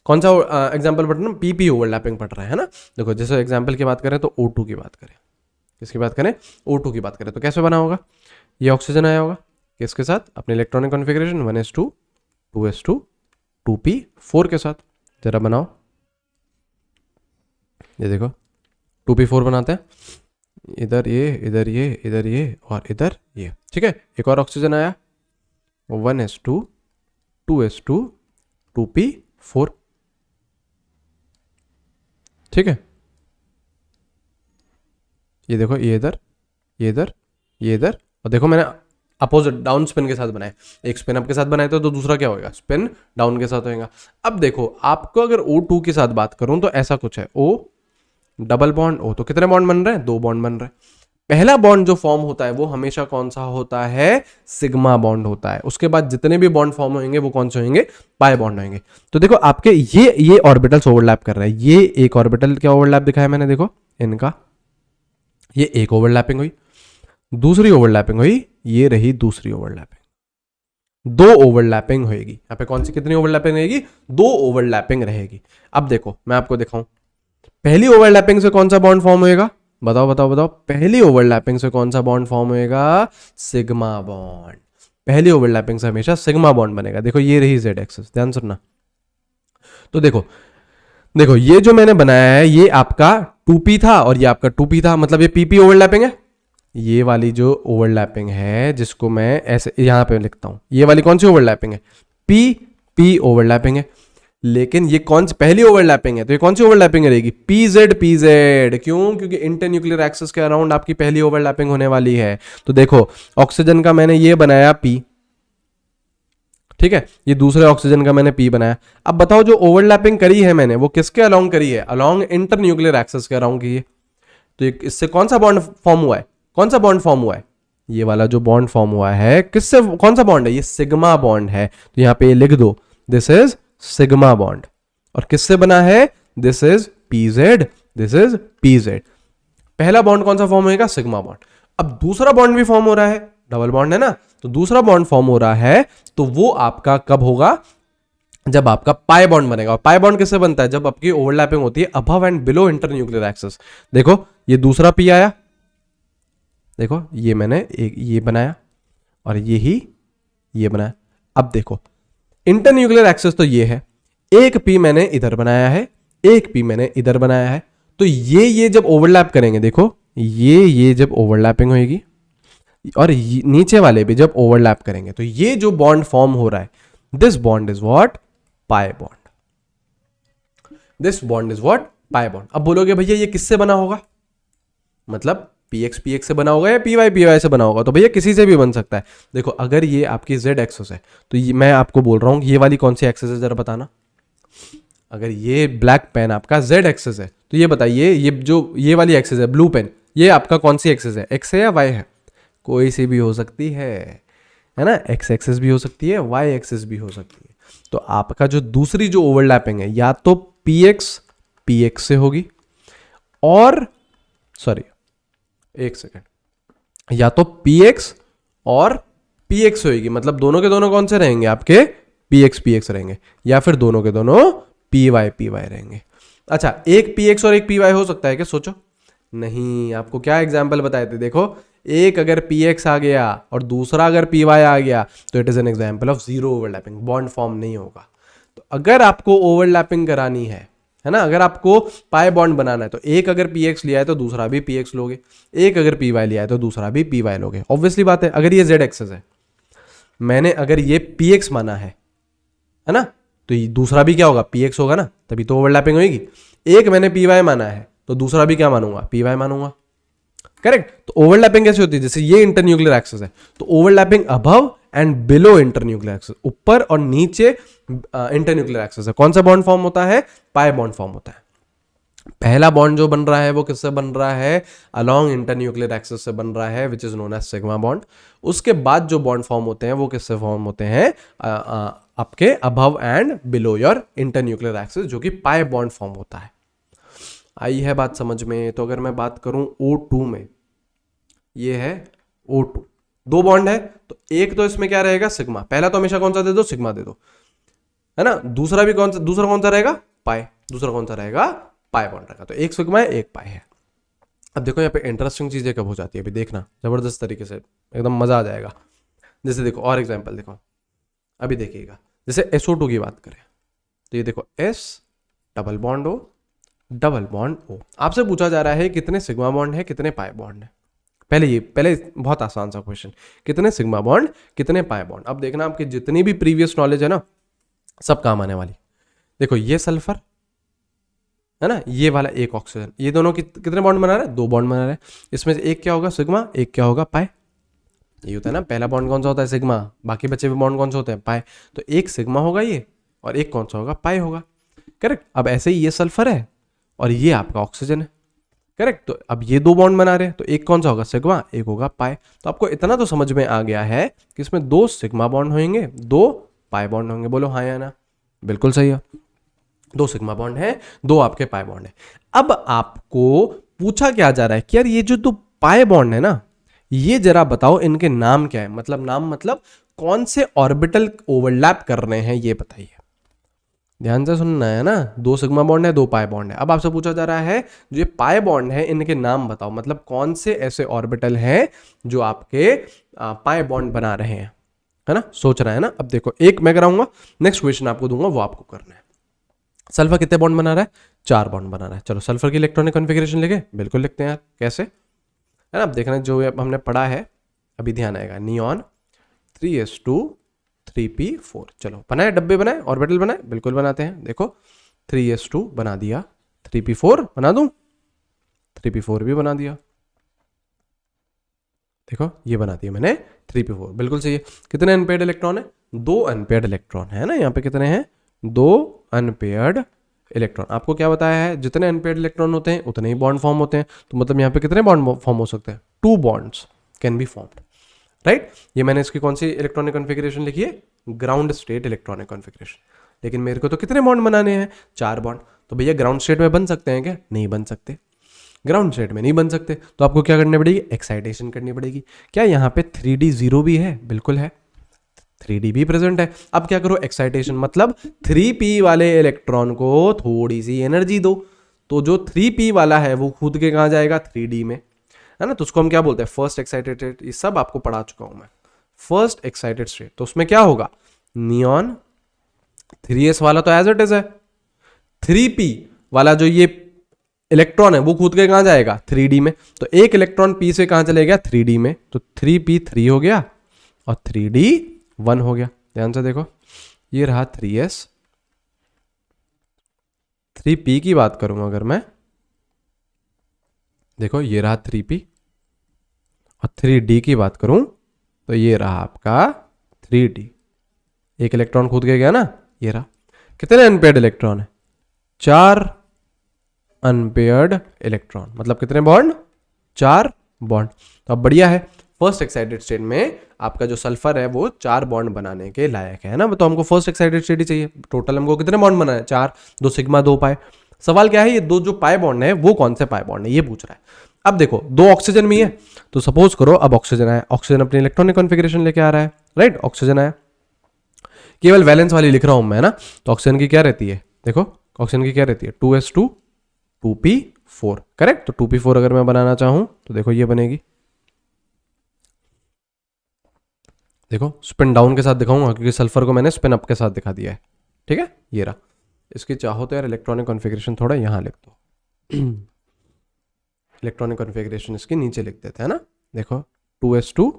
कौन सा एग्जाम्पल पढ़ रहे हैं, पीपी ओवरलैपिंग पढ़ रहे हैं ना। देखो जैसे एग्जाम्पल की बात करें तो O2 की बात करें, किसकी बात करें, O2 की बात करें, तो कैसे बना होगा, ये ऑक्सीजन आया होगा किसके साथ, अपने electronic configuration 1s2 2s2 2p4 के साथ। जरा बनाओ, ये देखो 2p4 बनाते हैं, इधर ये, इधर ये, इधर ये और इधर ये, ठीक है। एक और ऑक्सीजन आया 1s2 2s2 2p4, ठीक है। ये देखो, ये इधर, ये इधर, ये इधर, और देखो मैंने अपोजिट डाउन स्पिन के साथ बनाए, एक स्पिन अप के साथ बनाए तो दूसरा क्या होगा, स्पिन डाउन के साथ होगा। अब देखो आपको अगर O2 के साथ बात करूं तो ऐसा कुछ है, O डबल बॉन्ड O, तो कितने बॉन्ड बन रहे हैं, 2 बॉन्ड बन रहे हैं। पहला बॉन्ड जो फॉर्म होता है वो हमेशा कौन सा होता है, सिग्मा बॉन्ड होता है। उसके बाद जितने भी बॉन्ड फॉर्म होंगे वो कौन से होंगे, पाई बॉन्ड होंगे। तो देखो आपके ये ऑर्बिटल्स ओवरलैप कर रहे हैं। ये एक ऑर्बिटल क्या ओवरलैप दिखाया मैंने, देखो इनका, ये एक ओवरलैपिंग हुई, दूसरी ओवरलैपिंग हुई, ये रही दूसरी ओवरलैपिंग, 2 ओवरलैपिंग होएगी। यहाँ पे कौन सी कितनी ओवरलैपिंग रहेगी, 2 ओवरलैपिंग रहेगी। अब देखो मैं आपको दिखाऊं, पहली ओवरलैपिंग से कौन सा बॉन्ड फॉर्म होएगा, बताओ बताओ बताओ, पहली ओवरलैपिंग से कौन सा बॉन्ड फॉर्म होएगा, सिग्मा बॉन्ड। पहली ओवरलैपिंग से हमेशा सिग्मा बॉन्ड बनेगा। देखो ये रही जेड एक्सिस, ध्यान सुनना। तो देखो देखो ये जो मैंने बनाया है ये आपका 2p था और ये आपका 2p था, मतलब ये pp ओवरलैपिंग है। ये वाली जो ओवरलैपिंग है जिसको मैं ऐसे यहां पे लिखता हूं, ये वाली कौन सी ओवरलैपिंग है, p ओवरलैपिंग है। लेकिन ये कौन सी पहली ओवरलैपिंग है, तो ये कौन सी ओवरलैपिंग रहेगी, pz। क्यों, क्योंकि इंटरन्यूक्लियर एक्सिस के अराउंड आपकी पहली ओवरलैपिंग होने वाली है। तो देखो ऑक्सीजन का मैंने ये बनाया p, ठीक है, ये दूसरे ऑक्सीजन का मैंने p बनाया। अब बताओ जो ओवरलैपिंग करी है मैंने वो किसके अलोंग करी है, अलोंग इंटरन्यूक्लियर एक्सिस के अराउंड की है। तो इससे कौन सा बॉन्ड फॉर्म हुआ है, कौन सा बॉन्ड फॉर्म हुआ है, ये वाला जो बॉन्ड फॉर्म हुआ है किससे, कौन सा बॉन्ड है, ये सिग्मा बॉन्ड है। तो यहां पे लिख दो दिस इज सिग्मा बॉन्ड। और किससे बना है, this is pz, this is pz। पहला बॉन्ड कौन सा फॉर्म होगा, सिग्मा बॉन्ड। अब दूसरा बॉन्ड भी फॉर्म हो रहा है, डबल बॉन्ड है ना, तो दूसरा बॉन्ड फॉर्म हो रहा है तो वो आपका कब होगा, जब आपका पाई बॉन्ड बनेगा। और पाई बॉन्ड किससे बनता है, जब आपकी ओवरलैपिंग होती है above and below internuclear axis. देखो ये दूसरा p आया, देखो ये मैंने एक ये बनाया और ये बनाया। अब देखो इंटरन्यूक्लियर एक्सिस तो ये है, एक p मैंने इधर बनाया है, एक p मैंने इधर बनाया है। तो ये जब ओवरलैप करेंगे, देखो ये जब ओवरलैपिंग होगी और नीचे वाले भी जब ओवरलैप करेंगे तो ये जो बॉन्ड फॉर्म हो रहा है, this bond is what, pi bond. This bond is what, pi bond. अब बोलोगे भैया ये किससे बना होगा, मतलब px से बना होगा या py से बना होगा, तो भैया किसी से भी बन सकता है। देखो अगर ये आपकी z एक्सिस है तो ये मैं आपको बोल रहा हूं ये वाली कौन सी एक्सिस है, जरा बताना। अगर ये ब्लैक पेन आपका z एक्सिस है तो ये बताइए ये जो ये वाली एक्सिस है ब्लू पेन, ये आपका कौन सी एक्सिस है, x है या y है, कोई सी भी हो सकती है ना, x एक्सिस भी हो सकती है, y एक्सिस भी हो सकती है। तो आपका जो दूसरी जो ओवरलैपिंग है या तो px से होगी, और सॉरी एक सेकेंड, या तो px और px होगी, मतलब दोनों के दोनों कौन से रहेंगे आपके, px रहेंगे, या फिर दोनों के दोनों py रहेंगे। अच्छा एक px और एक py हो सकता है क्या, सोचो। नहीं, आपको क्या एग्जाम्पल बताए थे, देखो एक अगर px आ गया और दूसरा अगर py आ गया तो it is an example of zero overlapping, bond form नहीं होगा। तो अगर आपको ओवरलैपिंग करानी है ना, अगर आपको पाई बॉन्ड बनाना है तो एक अगर px लिया है तो दूसरा भी px लोगे, एक अगर py लिया है तो दूसरा भी py लोगे। ऑब्वियसली बात है, अगर ये z एक्सेस है, मैंने अगर ये px माना है ना, तो ये दूसरा भी क्या होगा, px होगा ना, तभी तो ओवरलैपिंग होगी। एक मैंने py माना है तो दूसरा भी क्या मानूंगा, py मानूंगा, करेक्ट। तो ओवरलैपिंग कैसे होती है, जैसे ये इंटरन्यूक्लियर एक्सेस है तो overlapping above and below internuclear access, ऊपर और नीचे इंटरन्यूक्लियर एक्सेस है। कौन सा बॉन्ड फॉर्म होता है, पाई बॉन्ड फॉर्म होता है। पहला बॉन्ड जो बन रहा है वो किससे बन रहा है, अलोंग इंटरन्यूक्लियर एक्सेस से बन रहा है, which is known as sigma bond. उसके बाद जो बॉन्ड फॉर्म होते हैं वो किससे फॉर्म होते हैं, आपके above and below your internuclear access, जो कि पाई बॉन्ड फॉर्म होता है। आई है बात समझ में। तो अगर मैं बात करूं O2 में, ये है O2, दो बॉन्ड है तो एक तो इसमें क्या रहेगा, सिग्मा। पहला तो हमेशा कौन सा दे दो, सिग्मा दे दो, है ना। दूसरा भी कौन सा, दूसरा कौन सा रहेगा, पाई। दूसरा कौन सा रहेगा, पाई बॉन्ड रहेगा। तो एक सिग्मा है, एक पाई है। अब देखो यहाँ पे इंटरेस्टिंग चीजें कब हो जाती है, अभी देखना जबरदस्त तरीके से, एकदम मजा आ जाएगा। जैसे देखो और एग्जाम्पल देखो, अभी देखिएगा, जैसे SO2 की बात करें तो ये देखो S double bond O double bond O। आपसे पूछा जा रहा है कितने सिग्मा बॉन्ड है, कितने पाई बॉन्ड है। पहले बहुत आसान सा क्वेश्चन, कितने सिग्मा बॉन्ड, कितने पाई बॉन्ड। अब देखना आपकी जितनी भी प्रीवियस नॉलेज है ना, सब काम आने वाली। देखो ये सल्फर है ना, ये वाला एक ऑक्सीजन, ये दोनों कितने बॉन्ड बना रहे हैं, दो बॉन्ड बना रहे हैं। इसमें से एक क्या होगा, सिग्मा, एक क्या होगा, पाई। ये होता है ना, पहला बॉन्ड कौन सा होता है, सिग्मा, बाकी बचे हुए बॉन्ड कौन से होते हैं, पाई। तो एक सिग्मा होगा ये, और एक कौन सा होगा, पाई होगा, करेक्ट। अब ऐसे ही ये सल्फर है और ये आपका ऑक्सीजन है, करेक्ट। तो अब ये दो बॉन्ड बना रहे हैं, तो एक कौन सा होगा, सिग्मा, एक होगा पाई। तो आपको इतना तो समझ में आ गया है कि इसमें दो सिग्मा बॉन्ड होंगे, दो पाई बॉन्ड होंगे। बोलो हाँ या ना, बिल्कुल सही है। दो सिग्मा बॉन्ड है, दो आपके पाई बॉन्ड है। अब आपको पूछा क्या जा रहा है कि यार ये जो दो पाई बॉन्ड है ना, ये जरा बताओ इनके नाम क्या है। मतलब नाम मतलब कौन से ऑर्बिटल ओवरलैप कर रहे हैं, ये बताइए। ध्यान से सुनना है ना, दो सिग्मा बॉन्ड है, दो पाई बॉन्ड है। अब आपसे पूछा जा रहा है जो ये पाई बॉन्ड है इनके नाम बताओ, मतलब कौन से ऐसे ऑर्बिटल हैं जो आपके पाई बॉन्ड बना रहे हैं, है ना, सोच रहा है ना। अब देखो एक मैं कराऊंगा, नेक्स्ट क्वेश्चन आपको दूंगा, वो आपको करना है। सल्फर कितने बॉन्ड बना रहा है, चार बॉन्ड बना रहा है। चलो सल्फर की इलेक्ट्रॉनिक कॉन्फ़िगरेशन लिखे, बिल्कुल लिखते हैं यार, कैसे, है ना। अब देखना जो हमने पढ़ा है, अभी ध्यान आएगा। नियॉन 3s2 3p4, चलो बनाए, डब्बे बनाए, ऑर्बिटल बनाए, बिल्कुल बनाते हैं। देखो 3s2 बना दिया, 3p4 बना दूं, 3p4 भी बना दिया। देखो ये बना दिया मैंने 3p4, बिल्कुल सही है। कितने अनपेयर्ड इलेक्ट्रॉन है, दो अनपेयर्ड इलेक्ट्रॉन है ना। यहाँ पे कितने हैं, दो अनपेयर्ड इलेक्ट्रॉन। आपको क्या बताया है, जितने अनपेयर्ड इलेक्ट्रॉन होते हैं उतने ही बॉन्ड फॉर्म होते हैं। तो मतलब यहाँ पे कितने बॉन्ड फॉर्म हो सकते हैं, two bonds can be formed, right. ये मैंने इसकी कौन सी इलेक्ट्रॉनिक कॉन्फ़िगरेशन लिखी है, ग्राउंड स्टेट इलेक्ट्रॉनिक कॉन्फ़िगरेशन। लेकिन मेरे को तो कितने बॉन्ड बनाने हैं, चार बॉन्ड। तो भैया ग्राउंड स्टेट में बन सकते हैं क्या, नहीं बन सकते, ग्राउंड स्टेट में नहीं बन सकते। तो आपको क्या करनी पड़ेगी, एक्साइटेशन करनी पड़ेगी। क्या यहाँ पे 3d जीरो भी है, बिल्कुल है, 3d भी प्रेजेंट है। अब क्या करो, एक्साइटेशन मतलब 3p वाले इलेक्ट्रॉन को थोड़ी सी एनर्जी दो। तो जो 3p वाला है वो कूद के कहाँ जाएगा, 3d में, है ना। तो उसको हम क्या बोलते हैं, फर्स्ट एक्साइटेड स्टेट। ये सब आपको पढ़ा चुका हूं मैं, फर्स्ट एक्साइटेड स्टेट। तो उसमें क्या होगा, नियॉन 3s वाला तो एज इट इज है, 3p वाला जो ये इलेक्ट्रॉन है वो कूद के कहां जाएगा, 3d में। तो एक इलेक्ट्रॉन p से कहां चले गया, 3d में। तो 3p3 हो गया और 3d1 हो गया। ध्यान से देखो, ये रहा 3s। 3p की बात करूंगा अगर मैं, देखो ये रहा 3p, और 3d की बात करूं तो ये रहा आपका 3d। एक इलेक्ट्रॉन कूद के गया ना, ये रहा। कितने अनपेयर्ड इलेक्ट्रॉन है, चार अनपेयर्ड इलेक्ट्रॉन। मतलब कितने बॉन्ड, चार बॉन्ड। तो अब बढ़िया है, फर्स्ट एक्साइटेड स्टेट में आपका जो सल्फर है वो चार बॉन्ड बनाने के लायक है ना। तो हमको फर्स्ट एक्साइटेड स्टेट ही चाहिए। टोटल हमको कितने बॉन्ड बनाए, चार, दो सिग्मा दो पाई। सवाल क्या है, ये दो जो पाई बॉन्ड है वो कौन से पाई बॉन्ड है, ये पूछ रहा है। अब देखो दो ऑक्सीजन भी है, तो सपोज करो अब ऑक्सीजन आया, ऑक्सीजन अपनी इलेक्ट्रॉनिक कॉन्फ़िगरेशन लेके आ रहा है, राइट। ऑक्सीजन आया, केवल वैलेंस वाली लिख रहा हूं मैं ना। तो ऑक्सीजन की क्या रहती है, देखो ऑक्सीजन की क्या रहती है, 2s2 2p4, करेक्ट। तो 2p4 अगर मैं बनाना चाहूं तो देखो ये बनेगी। देखो स्पिन डाउन के साथ दिखाऊंगा क्योंकि सल्फर को मैंने स्पिन अप के साथ दिखा दिया है। ठीक है, ये रहा। इसकी चाहो तो यार इलेक्ट्रॉनिक कॉन्फ़िगरेशन थोड़ा यहाँ लिख दो। इलेक्ट्रॉनिक कॉन्फ़िगरेशन इसके नीचे लिख देते हैं ना। देखो 2s2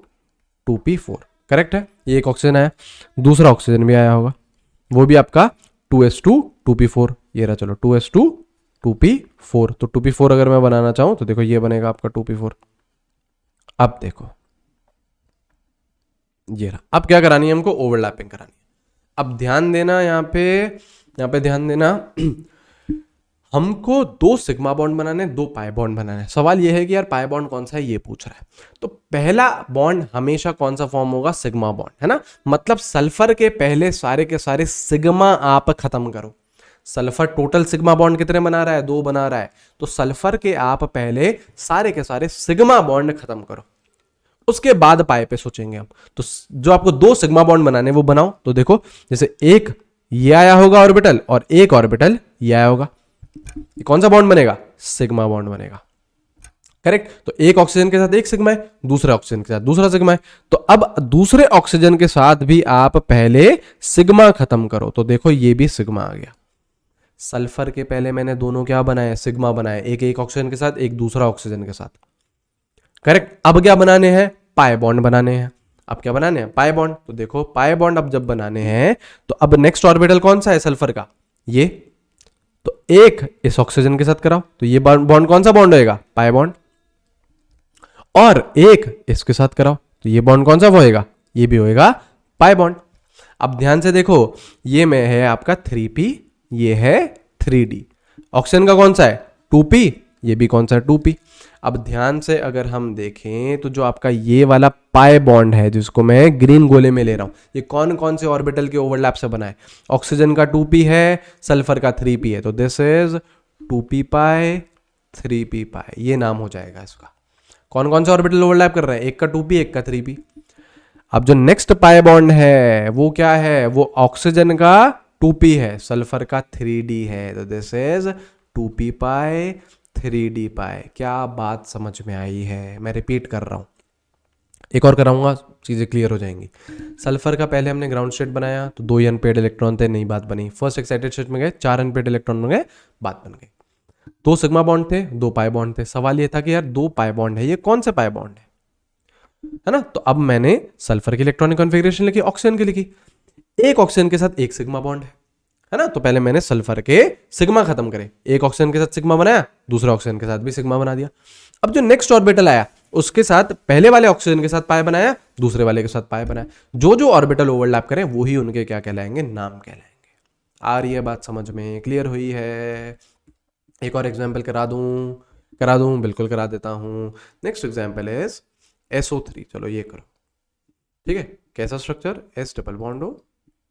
2p4 करेक्ट है। ये एक ऑक्सीजन आया, दूसरा ऑक्सीजन भी आया होगा, वो भी आपका 2s2 2p4। ये रहा, चलो 2s2 2p4। तो 2p4 अगर मैं बनाना चाहूं तो देखो ये बनेगा आपका 2p4। अब देखो ये रहा। अब क्या करानी है हमको, ओवरलैपिंग करानी है। अब ध्यान देना यहाँ पे ध्यान देना। हमको 2 सिग्मा बॉन्ड बनाने, 2 पाई बॉन्ड बनाने। सवाल ये है कि यार पाई बॉन्ड कौन सा है, ये पूछ रहा है। तो पहला बॉन्ड हमेशा कौन सा फॉर्म होगा, सिग्मा बॉन्ड, है ना। मतलब सल्फर के पहले सारे के सारे सिग्मा आप खत्म करो। सल्फर टोटल सिग्मा बॉन्ड कितने बना रहा है, 2 बना रहा है। तो सल्फर के आप पहले सारे के सारे सिग्मा बॉन्ड खत्म करो, उसके बाद पाई पे सोचेंगे हम। तो जो आपको 2 सिग्मा बॉन्ड बनाने वो बनाओ। तो देखो जैसे एक ये आया होगा ऑर्बिटल और एक ऑर्बिटल ये आया होगा, ये कौन सा बॉन्ड बनेगा, सिग्मा बॉन्ड बनेगा, करेक्ट। तो एक ऑक्सीजन के साथ एक सिग्मा है, दूसरे ऑक्सीजन के साथ दूसरा सिग्मा है। तो अब दूसरे ऑक्सीजन के साथ भी आप पहले सिग्मा खत्म करो। तो देखो ये भी सिग्मा आ गया। सल्फर के पहले मैंने दोनों क्या बनाए, सिग्मा बनाए, एक ऑक्सीजन के साथ एक दूसरा ऑक्सीजन के साथ, करेक्ट। अब क्या बनाने हैं, पाई बॉन्ड बनाने हैं। अब क्या बनाने हैं, पाई बॉन्ड। तो देखो पाई बॉन्ड अब जब बनाने हैं तो अब नेक्स्ट ऑर्बिटल कौन सा है सल्फर का, ये। तो एक इस ऑक्सीजन के साथ कराओ, तो ये बॉन्ड कौन सा बॉन्ड होएगा, पाई बॉन्ड। और एक इसके साथ कराओ, तो ये बॉन्ड कौन सा होएगा, ये भी होएगा पाई बॉन्ड। अब ध्यान से देखो, ये में है आपका 3p, ये है 3d। ऑक्सीजन का कौन सा है 2p, ये भी कौन सा है 2p। अब ध्यान से अगर हम देखें तो जो आपका ये वाला पाई बॉन्ड है जिसको मैं ग्रीन गोले में ले रहा हूं, ये कौन कौन से ऑर्बिटल के ओवरलैप से बना है, ऑक्सीजन का 2p है, सल्फर का 3p है। तो this is 2p pi 3p पाई, ये नाम हो जाएगा इसका। कौन कौन से ऑर्बिटल ओवरलैप कर रहे हैं, एक का 2p एक का 3p। अब जो नेक्स्ट पाई बॉन्ड है वो क्या है, वो ऑक्सीजन का 2p है, सल्फर का 3d है। तो this is 2p pi 3d पाई। क्या बात समझ में आई है, मैं रिपीट कर रहा हूं, एक और कराऊंगा, चीजें क्लियर हो जाएंगी। सल्फर का पहले हमने ग्राउंड स्टेट बनाया तो 2 अनपेड इलेक्ट्रॉन थे, नई बात बनी। फर्स्ट एक्साइटेड स्टेट में गए, 4 अनपेड इलेक्ट्रॉन में गए, बात बन गई। 2 सिग्मा बॉन्ड थे, 2 पाई बॉन्ड थे। सवाल ये था कि यार 2 पाई बॉन्ड है, ये कौन से पाई बॉन्ड है ना। तो अब मैंने सल्फर की इलेक्ट्रॉनिक कॉन्फ़िगरेशन लिखी, ऑक्सीजन की लिखी। एक ऑक्सीजन के साथ एक सिग्मा बॉन्ड है ना। तो पहले मैंने सल्फर के सिग्मा खत्म करे, एक ऑक्सीजन के साथ सिग्मा बनाया, दूसरे ऑक्सीजन के साथ भी सिग्मा बना दिया। अब जो नेक्स्ट ऑर्बिटल आया उसके साथ पहले वाले ऑक्सीजन के साथ पाई बनाया, दूसरे वाले के साथ पाई बनाया। जो जो ऑर्बिटल ओवरलैप करें वो ही उनके क्या कहलाएंगे, नाम कहलाएंगे। आ रही है बात समझ में, क्लियर हुई है। एक और एग्जाम्पल करा दूं, बिल्कुल करा देता हूं। Next example is SO3। चलो ये करो, ठीक है। कैसा structure, S double bond O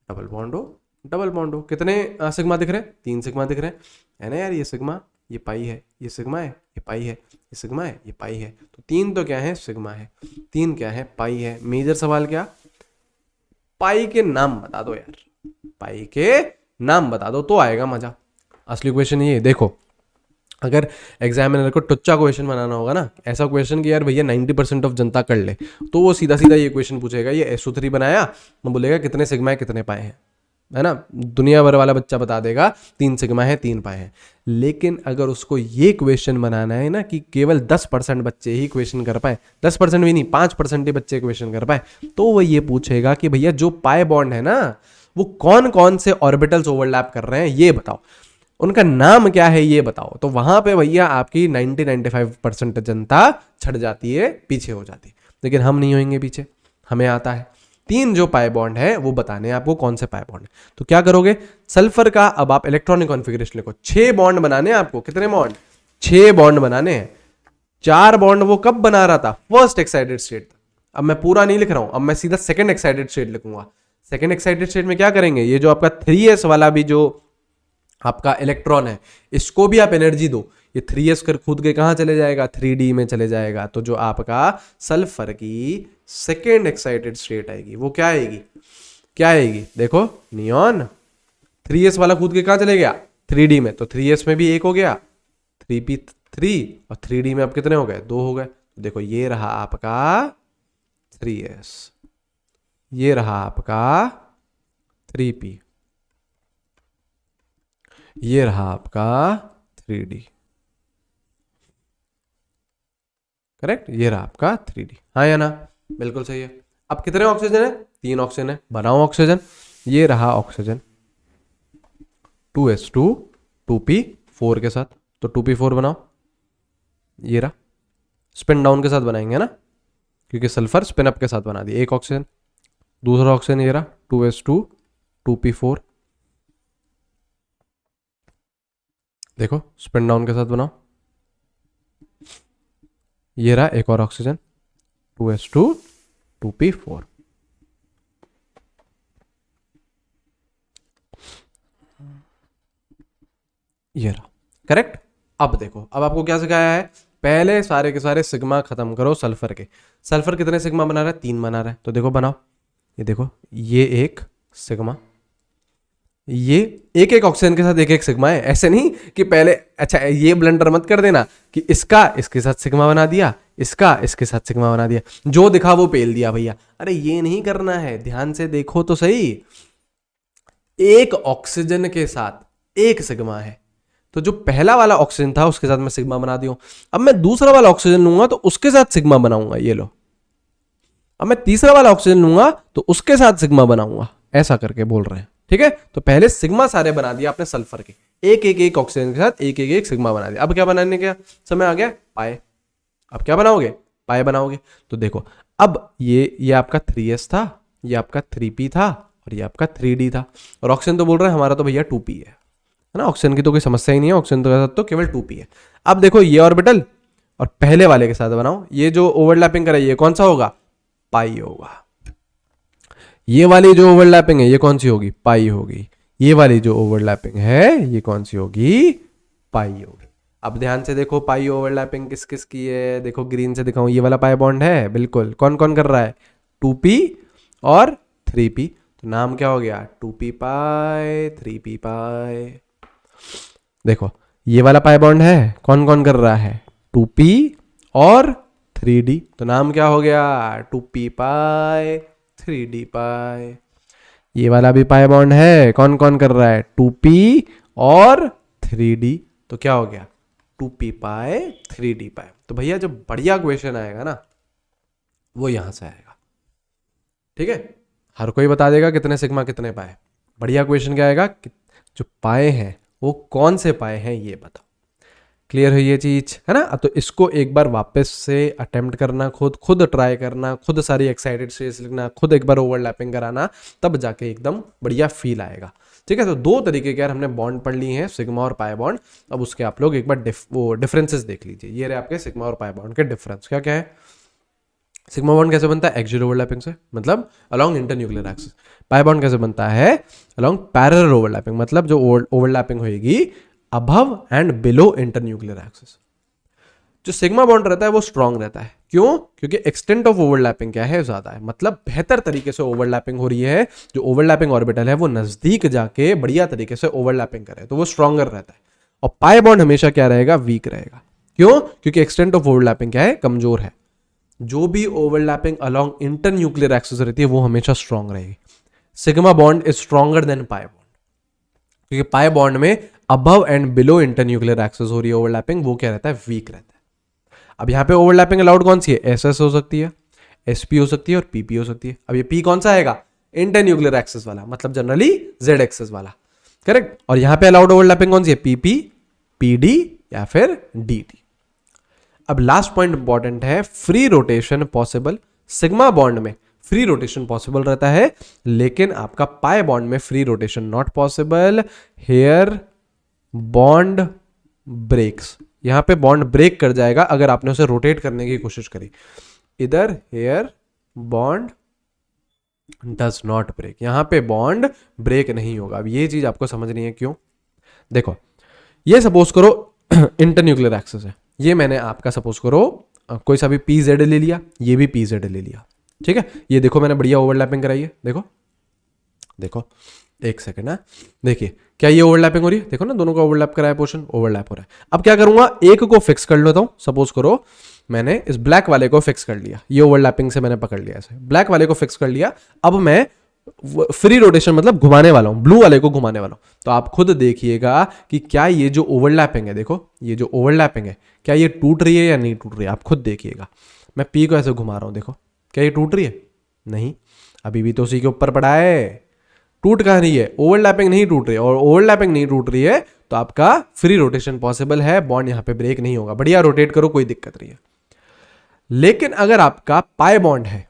double bond O double bond O। कितने सिग्मा दिख रहे हैं, 3 सिग्मा दिख रहे हैं ना यार। ये सिग्मा, ये पाई है, ये सिग्मा है, ये पाई है, ये सिग्मा है, ये पाई है। तो 3 तो क्या है, सिग्मा है, 3 क्या है, पाई है। मेजर सवाल क्या, पाई के नाम बता दो यार, पाई के नाम बता दो तो आएगा मजा। असली क्वेश्चन ये देखो, अगर एग्जामिनर को टुच्चा क्वेश्चन बनाना होगा ना, ऐसा क्वेश्चन कि यार भैया 90% ऑफ जनता कर ले, तो वो सीधा सीधा ये क्वेश्चन पूछेगा, ये SO3 बनाया, वो बोलेगा कितने सिग्मा है कितने पाए हैं, है ना। दुनिया भर वाला बच्चा बता देगा 3 सिग्मा है 3 पाए हैं। लेकिन अगर उसको ये क्वेश्चन बनाना है ना कि केवल 10% बच्चे ही क्वेश्चन कर पाए, 10% भी नहीं 5% ही बच्चे क्वेश्चन कर पाए, तो वो ये पूछेगा कि भैया जो पाई बॉन्ड है ना वो कौन कौन से ऑर्बिटल्स ओवरलैप कर रहे हैं ये बताओ, उनका नाम क्या है ये बताओ। तो वहां पे भैया आपकी 90-95% जनता छट जाती है, पीछे हो जाती है। लेकिन हम नहीं होंगे पीछे, हमें आता है। 3 जो पाई बॉन्ड है वो बताने हैं आपको कौन से पाई बॉन्ड है। तो क्या करोगे, सल्फर का अब आप इलेक्ट्रॉनिक कॉन्फ़िगरेशन लिखो। 6 बॉन्ड बनाने हैं आपको, कितने बॉन्ड, 6 बॉन्ड बनाने हैं। 4 बॉन्ड वो कब बना रहा था, फर्स्ट एक्साइटेड स्टेट। अब मैं पूरा नहीं लिख रहा हूं, अब मैं सीधा सेकंड एक्साइटेड स्टेट लिखूंगा। सेकंड एक्साइटेड स्टेट में क्या करेंगे, ये जो आपका 3s वाला भी जो आपका इलेक्ट्रॉन है इसको भी आप एनर्जी दो, ये 3s कर खुद के कहां चले जाएगा, 3d में चले जाएगा। तो जो आपका सल्फर की सेकेंड एक्साइटेड स्टेट आएगी वो क्या आएगी, क्या आएगी, देखो नियॉन 3s वाला खुद के कहां चले गया, 3d में। तो 3s में भी 1 हो गया, 3p3 और 3d में अब कितने हो गए, 2 हो गए। देखो ये रहा आपका 3s, ये रहा आपका 3p, ये रहा आपका 3D। करेक्ट, ये रहा आपका 3D। हाँ या ना? बिल्कुल सही है। अब कितने ऑक्सीजन है? 3 ऑक्सीजन है। बनाओ ऑक्सीजन। ये रहा ऑक्सीजन 2s2 2p4 के साथ, तो 2p4 बनाओ। ये रहा, स्पिन डाउन के साथ बनाएंगे ना, क्योंकि सल्फर स्पिन अप के साथ बना दिया। एक ऑक्सीजन। दूसरा ऑक्सीजन ये रहा 2s2 2p4। देखो स्पिन डाउन के साथ बनाओ। ये रहा एक और ऑक्सीजन 2s2 2p4। ये रहा। करेक्ट। अब देखो, अब आपको क्या सिखाया है? पहले सारे के सारे सिग्मा खत्म करो सल्फर के। सल्फर कितने सिग्मा बना रहा है? 3 बना रहा है। तो देखो बनाओ। ये देखो, ये एक सिग्मा, ये एक एक ऑक्सीजन के साथ एक एक सिग्मा है। ऐसे नहीं कि पहले, अच्छा ये ब्लंडर मत कर देना कि इसका इसके साथ सिग्मा बना दिया, इसका इसके साथ सिग्मा बना दिया, जो दिखा वो पेल दिया भैया। अरे ये नहीं करना है, ध्यान से देखो तो सही। एक ऑक्सीजन के साथ एक सिग्मा है, तो जो पहला वाला ऑक्सीजन था उसके साथ मैं सिग्मा बना दिया। अब मैं दूसरा वाला ऑक्सीजन लूंगा तो उसके साथ सिग्मा बनाऊंगा। ये लो, अब मैं तीसरा वाला ऑक्सीजन लूंगा तो उसके साथ सिग्मा बनाऊंगा। ऐसा करके बोल रहे हैं, ठीक है? तो पहले सिग्मा सारे बना दिया आपने सल्फर के, एक ऑक्सीजन के साथ एक सिग्मा बना दिया। अब क्या बनाने का समय आ गया? पाए। अब क्या बनाओगे? पाए बनाओगे। तो देखो, अब ये आपका 3s था, ये आपका 3p था, और ये आपका 3d था। और ऑक्सीजन तो बोल रहे हैं हमारा तो भैया 2p है ना? ऑक्सीजन की तो कोई समस्या ही नहीं है, ऑक्सीजन तो केवल 2p है। अब देखो ये ऑर्बिटल और पहले वाले के साथ बनाओ। ये जो ओवरलैपिंग करे ये कौन सा होगा? पाई होगा। ये वाली जो ओवरलैपिंग है ये कौन सी होगी? पाई होगी। ये वाली जो ओवरलैपिंग है ये कौन सी होगी? पाई होगी। अब ध्यान से देखो, पाई ओवरलैपिंग किस किस की है? देखो ग्रीन से दिखाऊं, ये वाला पाई बॉन्ड है, बिल्कुल। कौन कौन कर रहा है? 2p और 3p। तो नाम क्या हो गया? 2p पाई 3p पाई। देखो ये वाला पाई बॉन्ड है, कौन कौन कर रहा है? 2p और 3d। तो नाम क्या हो गया? 2p पाई 3d पाई। ये वाला भी पाई बॉन्ड है, कौन कौन कर रहा है? 2p और 3d। तो क्या हो गया? 2p पाई 3d पाई। तो भैया जब बढ़िया क्वेश्चन आएगा ना, वो यहां से आएगा, ठीक है? हर कोई बता देगा कितने सिग्मा कितने पाए। बढ़िया क्वेश्चन क्या आएगा? जो पाए हैं वो कौन से पाए हैं ये बताओ। क्लियर है ये चीज, है ना? तो इसको एक बार वापस से अटेम्प्ट करना, खुद ट्राई करना, खुद सारी एक्साइटेड स्टेट्स लिखना, खुद एक बार ओवरलैपिंग कराना, तब जाके एकदम बढ़िया फील आएगा, ठीक है? तो दो तरीके के यार हमने बॉन्ड पढ़ लिए हैं, सिग्मा और पाई बॉन्ड। अब उसके आप लोग एक बार वो डिफरेंसेस देख लीजिए। ये रहे आपके सिग्मा और पाई बॉन्ड के डिफरेंस। क्या क्या है? सिग्मा बॉन्ड कैसे बनता है? एक्सियल ओवरलैपिंग से, मतलब along internuclear axis. Pi bond कैसे बनता है? अलोंग पैरेलल ओवरलैपिंग, मतलब जो ओवरलैपिंग होगी above and below internuclear axis. जो सिग्मा बॉन्ड रहता है वो स्ट्रांग रहता है। क्यों? क्योंकि एक्सटेंट ऑफ ओवरलैपिंग क्या है? ज्यादा है, मतलब बेहतर तरीके से ओवरलैपिंग हो रही है। जो ओवरलैपिंग ऑर्बिटल है वो नजदीक जाके बढ़िया तरीके से ओवरलैपिंग करे, तो वो स्ट्रॉन्गर रहता है। और पाई बॉन्ड हमेशा क्या रहेगा? वीक रहेगा। क्यों? क्योंकि एक्सटेंट ऑफ ओवरलैपिंग क्या है? कमजोर है। जो भी ओवरलैपिंग अलोंग इंटरन्यूक्लियर एक्सिस रहती है वो हमेशा स्ट्रांग रहेगी। Sigma bond is stronger than pi bond, क्योंकि पाई बॉन्ड में above and below internuclear axis हो रही है ओवरलैपिंग, वो क्या रहता है? वीक रहता है। अब यहां पे ओवरलैपिंग अलाउड कौन सी है? एसएस हो सकती है, एसपी हो सकती है, और पीपी हो सकती है। अब ये पी कौन सा आएगा? इंटरन्यूक्लियर एक्सिस वाला, मतलब जनरली जेड एक्सिस वाला, करेक्ट? और यहां पे अलाउड ओवरलैपिंग कौन सी है? पीपी, पीडी या फिर डीटी। अब लास्ट पॉइंट इंपॉर्टेंट है, free rotation possible. Sigma bond में फ्री रोटेशन पॉसिबल रहता है, लेकिन आपका पाई बॉन्ड में free rotation not possible. Here bond breaks, यहां पे बॉन्ड ब्रेक कर जाएगा अगर आपने उसे रोटेट करने की कोशिश करी। इधर here bond does not break, यहां पे बॉन्ड ब्रेक नहीं होगा। अब ये चीज आपको समझनी है। क्यों? देखो, ये सपोज करो इंटरन्यूक्लियर एक्सिस है, ये मैंने आपका सपोज करो कोई सा भी पी जेड ले लिया, ये भी पी जेड ले लिया, ठीक है? ये देखो मैंने बढ़िया ओवरलैपिंग कराई है। देखो देखो, एक सेकेंड है, देखिए क्या ये ओवरलैपिंग हो रही है? देखो ना, दोनों का ओवरलैप कराया, पोर्शन ओवरलैप हो रहा है। अब क्या करूंगा? एक को फिक्स कर लेता हूं। सपोज करो मैंने इस ब्लैक वाले को फिक्स कर लिया, ये ओवरलैपिंग से मैंने पकड़ लिया, ऐसे ब्लैक वाले को फिक्स कर लिया। अब मैं फ्री रोटेशन मतलब घुमाने वाला हूं, ब्लू वाले को घुमाने वाला हूं, तो आप खुद देखिएगा कि क्या ये जो ओवरलैपिंग है, देखो ये जो ओवरलैपिंग है क्या ये टूट रही है या नहीं टूट रही है, आप खुद देखिएगा। मैं पी को ऐसे घुमा रहा हूं, देखो क्या ये टूट रही है, नहीं, अभी भी तो उसी के ऊपर पड़ा है, टूट कहाँ रही है, ओवरलैपिंग नहीं टूट रही है, और ओवरलैपिंग नहीं टूट रही है तो आपका फ्री रोटेशन पॉसिबल है, बॉन्ड यहां पे ब्रेक नहीं होगा, बढ़िया रोटेट करो, कोई दिक्कत नहीं है। लेकिन अगर आपका पाई बॉन्ड है,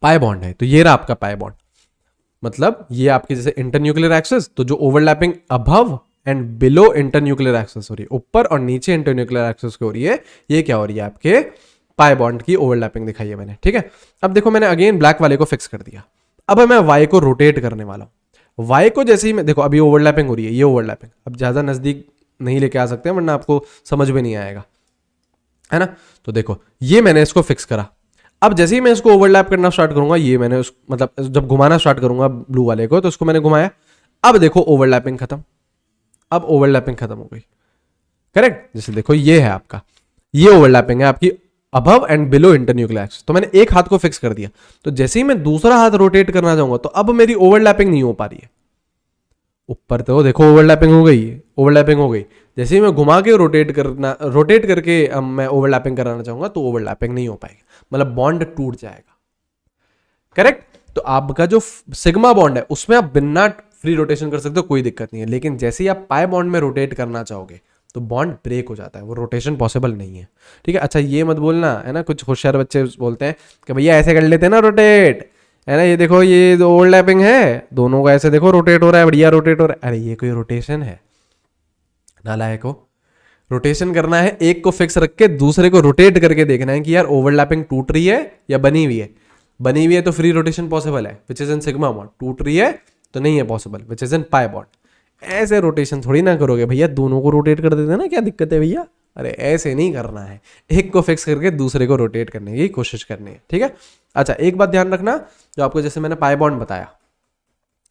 पाई बॉन्ड है, तो ये रहा आपका पाई बॉन्ड, मतलब ये आपके जैसे इंटरन्यूक्लियर एक्सेस, तो जो overlapping above and below internuclear access हो रही है, ऊपर और नीचे इंटरन्यूक्लियर एक्सेस की हो रही है, ये क्या हो रही है, आपके पाई बॉन्ड की ओवरलैपिंग दिखाई है मैंने, ठीक है। अब देखो मैंने अगेन ब्लैक वाले को फिक्स कर दिया, अब मैं वाई को रोटेट करने वाला हूं, वाई को जैसे ही मैं, देखो अभी ओवरलैपिंग हो रही है, ये ओवरलैपिंग, अब ज्यादा नजदीक नहीं लेके आ सकते वरना आपको समझ में नहीं आएगा, है ना। तो देखो ये मैंने इसको फिक्स करा, अब जैसे ही मैं इसको ओवरलैप करना स्टार्ट करूंगा, ये मैंने उस मतलब जब घुमाना स्टार्ट करूंगा ब्लू वाले को, तो उसको मैंने घुमाया, अब देखो ओवरलैपिंग खत्म, अब ओवरलैपिंग खत्म हो गई, करेक्ट। जैसे देखो ये है आपका, ये ओवरलैपिंग है आपकी above and below internuclear axis, तो मैंने एक हाथ को फिक्स कर दिया, तो जैसे ही मैं दूसरा हाथ रोटेट करना चाहूंगा तो अब मेरी ओवरलैपिंग नहीं हो पा रही है, ऊपर तो देखो ओवरलैपिंग हो गई, ओवरलैपिंग हो गई, जैसे ही मैं घुमा के रोटेट करके अब मैं ओवरलैपिंग कराना चाहूंगा तो ओवरलैपिंग नहीं हो पाएगी, मतलब बॉन्ड टूट जाएगा, करेक्ट। तो आपका जो सिग्मा बॉन्ड है उसमें आप बिना फ्री रोटेशन कर सकते हो, कोई दिक्कत नहीं है, लेकिन जैसे ही आप पाई बॉन्ड में रोटेट करना चाहोगे तो बॉन्ड ब्रेक हो जाता है, वो रोटेशन पॉसिबल नहीं है, ठीक है। अच्छा ये मत बोलना, है ना, कुछ होशियार बच्चे बोलते हैं कि भैया ऐसे कर लेते हैं ना रोटेट, है ना, ये देखो ये ओवरलैपिंग है, दोनों का ऐसे देखो रोटेट हो रहा है, बढ़िया रोटेट हो रहा है, अरे ये कोई रोटेशन है, नालायक को रोटेशन करना है, एक को फिक्स रख के दूसरे को रोटेट करके देखना है कि यार ओवरलैपिंग टूट रही है या बनी हुई है, बनी हुई है तो फ्री रोटेशन पॉसिबल है which is in sigma bond, टूट रही है तो नहीं है possible which is in pi bond. ऐसे रोटेशन थोड़ी ना करोगे भैया, दोनों को रोटेट कर देते ना, क्या दिक्कत है भैया, अरे ऐसे नहीं करना है, एक को फिक्स करके दूसरे को रोटेट करने की कोशिश करनी है, ठीक है। अच्छा एक बात ध्यान रखना, जो आपको जैसे मैंने पाई बॉन्ड बताया,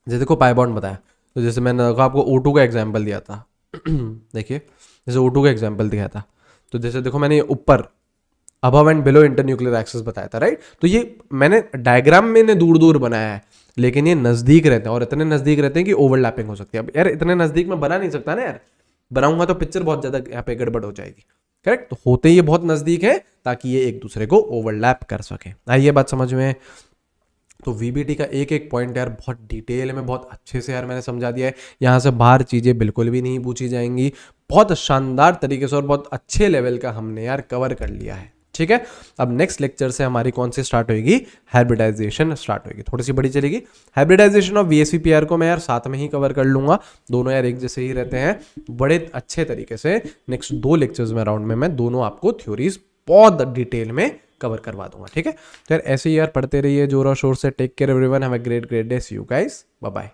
जैसे देखो पाई बॉन्ड बताया, तो जैसे मैंने आपको O2 का एग्जाम्पल दिया था देखिए जैसे O2 का एग्जाम्पल दिया था, तो जैसे देखो मैंने ऊपर above and below internuclear axis बताया था, राइट। तो ये मैंने डायग्राम में ने दूर दूर बनाया है, लेकिन ये नजदीक रहते हैं और इतने नजदीक रहते हैं कि ओवरलैपिंग हो सकती है। अब यार इतने नजदीक में बना नहीं सकता ना यार, बनाऊंगा तो पिक्चर बहुत ज्यादा यहाँ पे गड़बड़ हो जाएगी, करेक्ट। तो होते ये बहुत नजदीक है ताकि ये एक दूसरे को ओवरलैप कर सके, आइए बात समझ में। तो वीबीटी का एक एक पॉइंट यार बहुत डिटेल में बहुत अच्छे से यार मैंने समझा दिया है, यहाँ से बाहर चीज़ें बिल्कुल भी नहीं पूछी जाएंगी, बहुत शानदार तरीके से और बहुत अच्छे लेवल का हमने यार कवर कर लिया है, ठीक है। अब नेक्स्ट लेक्चर से हमारी कौन सी स्टार्ट होगी, हाइब्रिडाइजेशन स्टार्ट होगी, थोड़ी सी बड़ी चलेगी। हाइब्रिडाइजेशन और VSVPR को मैं यार साथ में ही कवर कर लूंगा, दोनों यार एक जैसे ही रहते हैं, बड़े अच्छे तरीके से नेक्स्ट 2 लेक्चर्स में राउंड में मैं दोनों आपको थ्योरीज बहुत डिटेल में कवर करवा दूंगा, ठीक है। तो यार ऐसे ही यार पढ़ते रहिए जोर और शोर से, take care everyone, have a great day, see you guys, bye bye.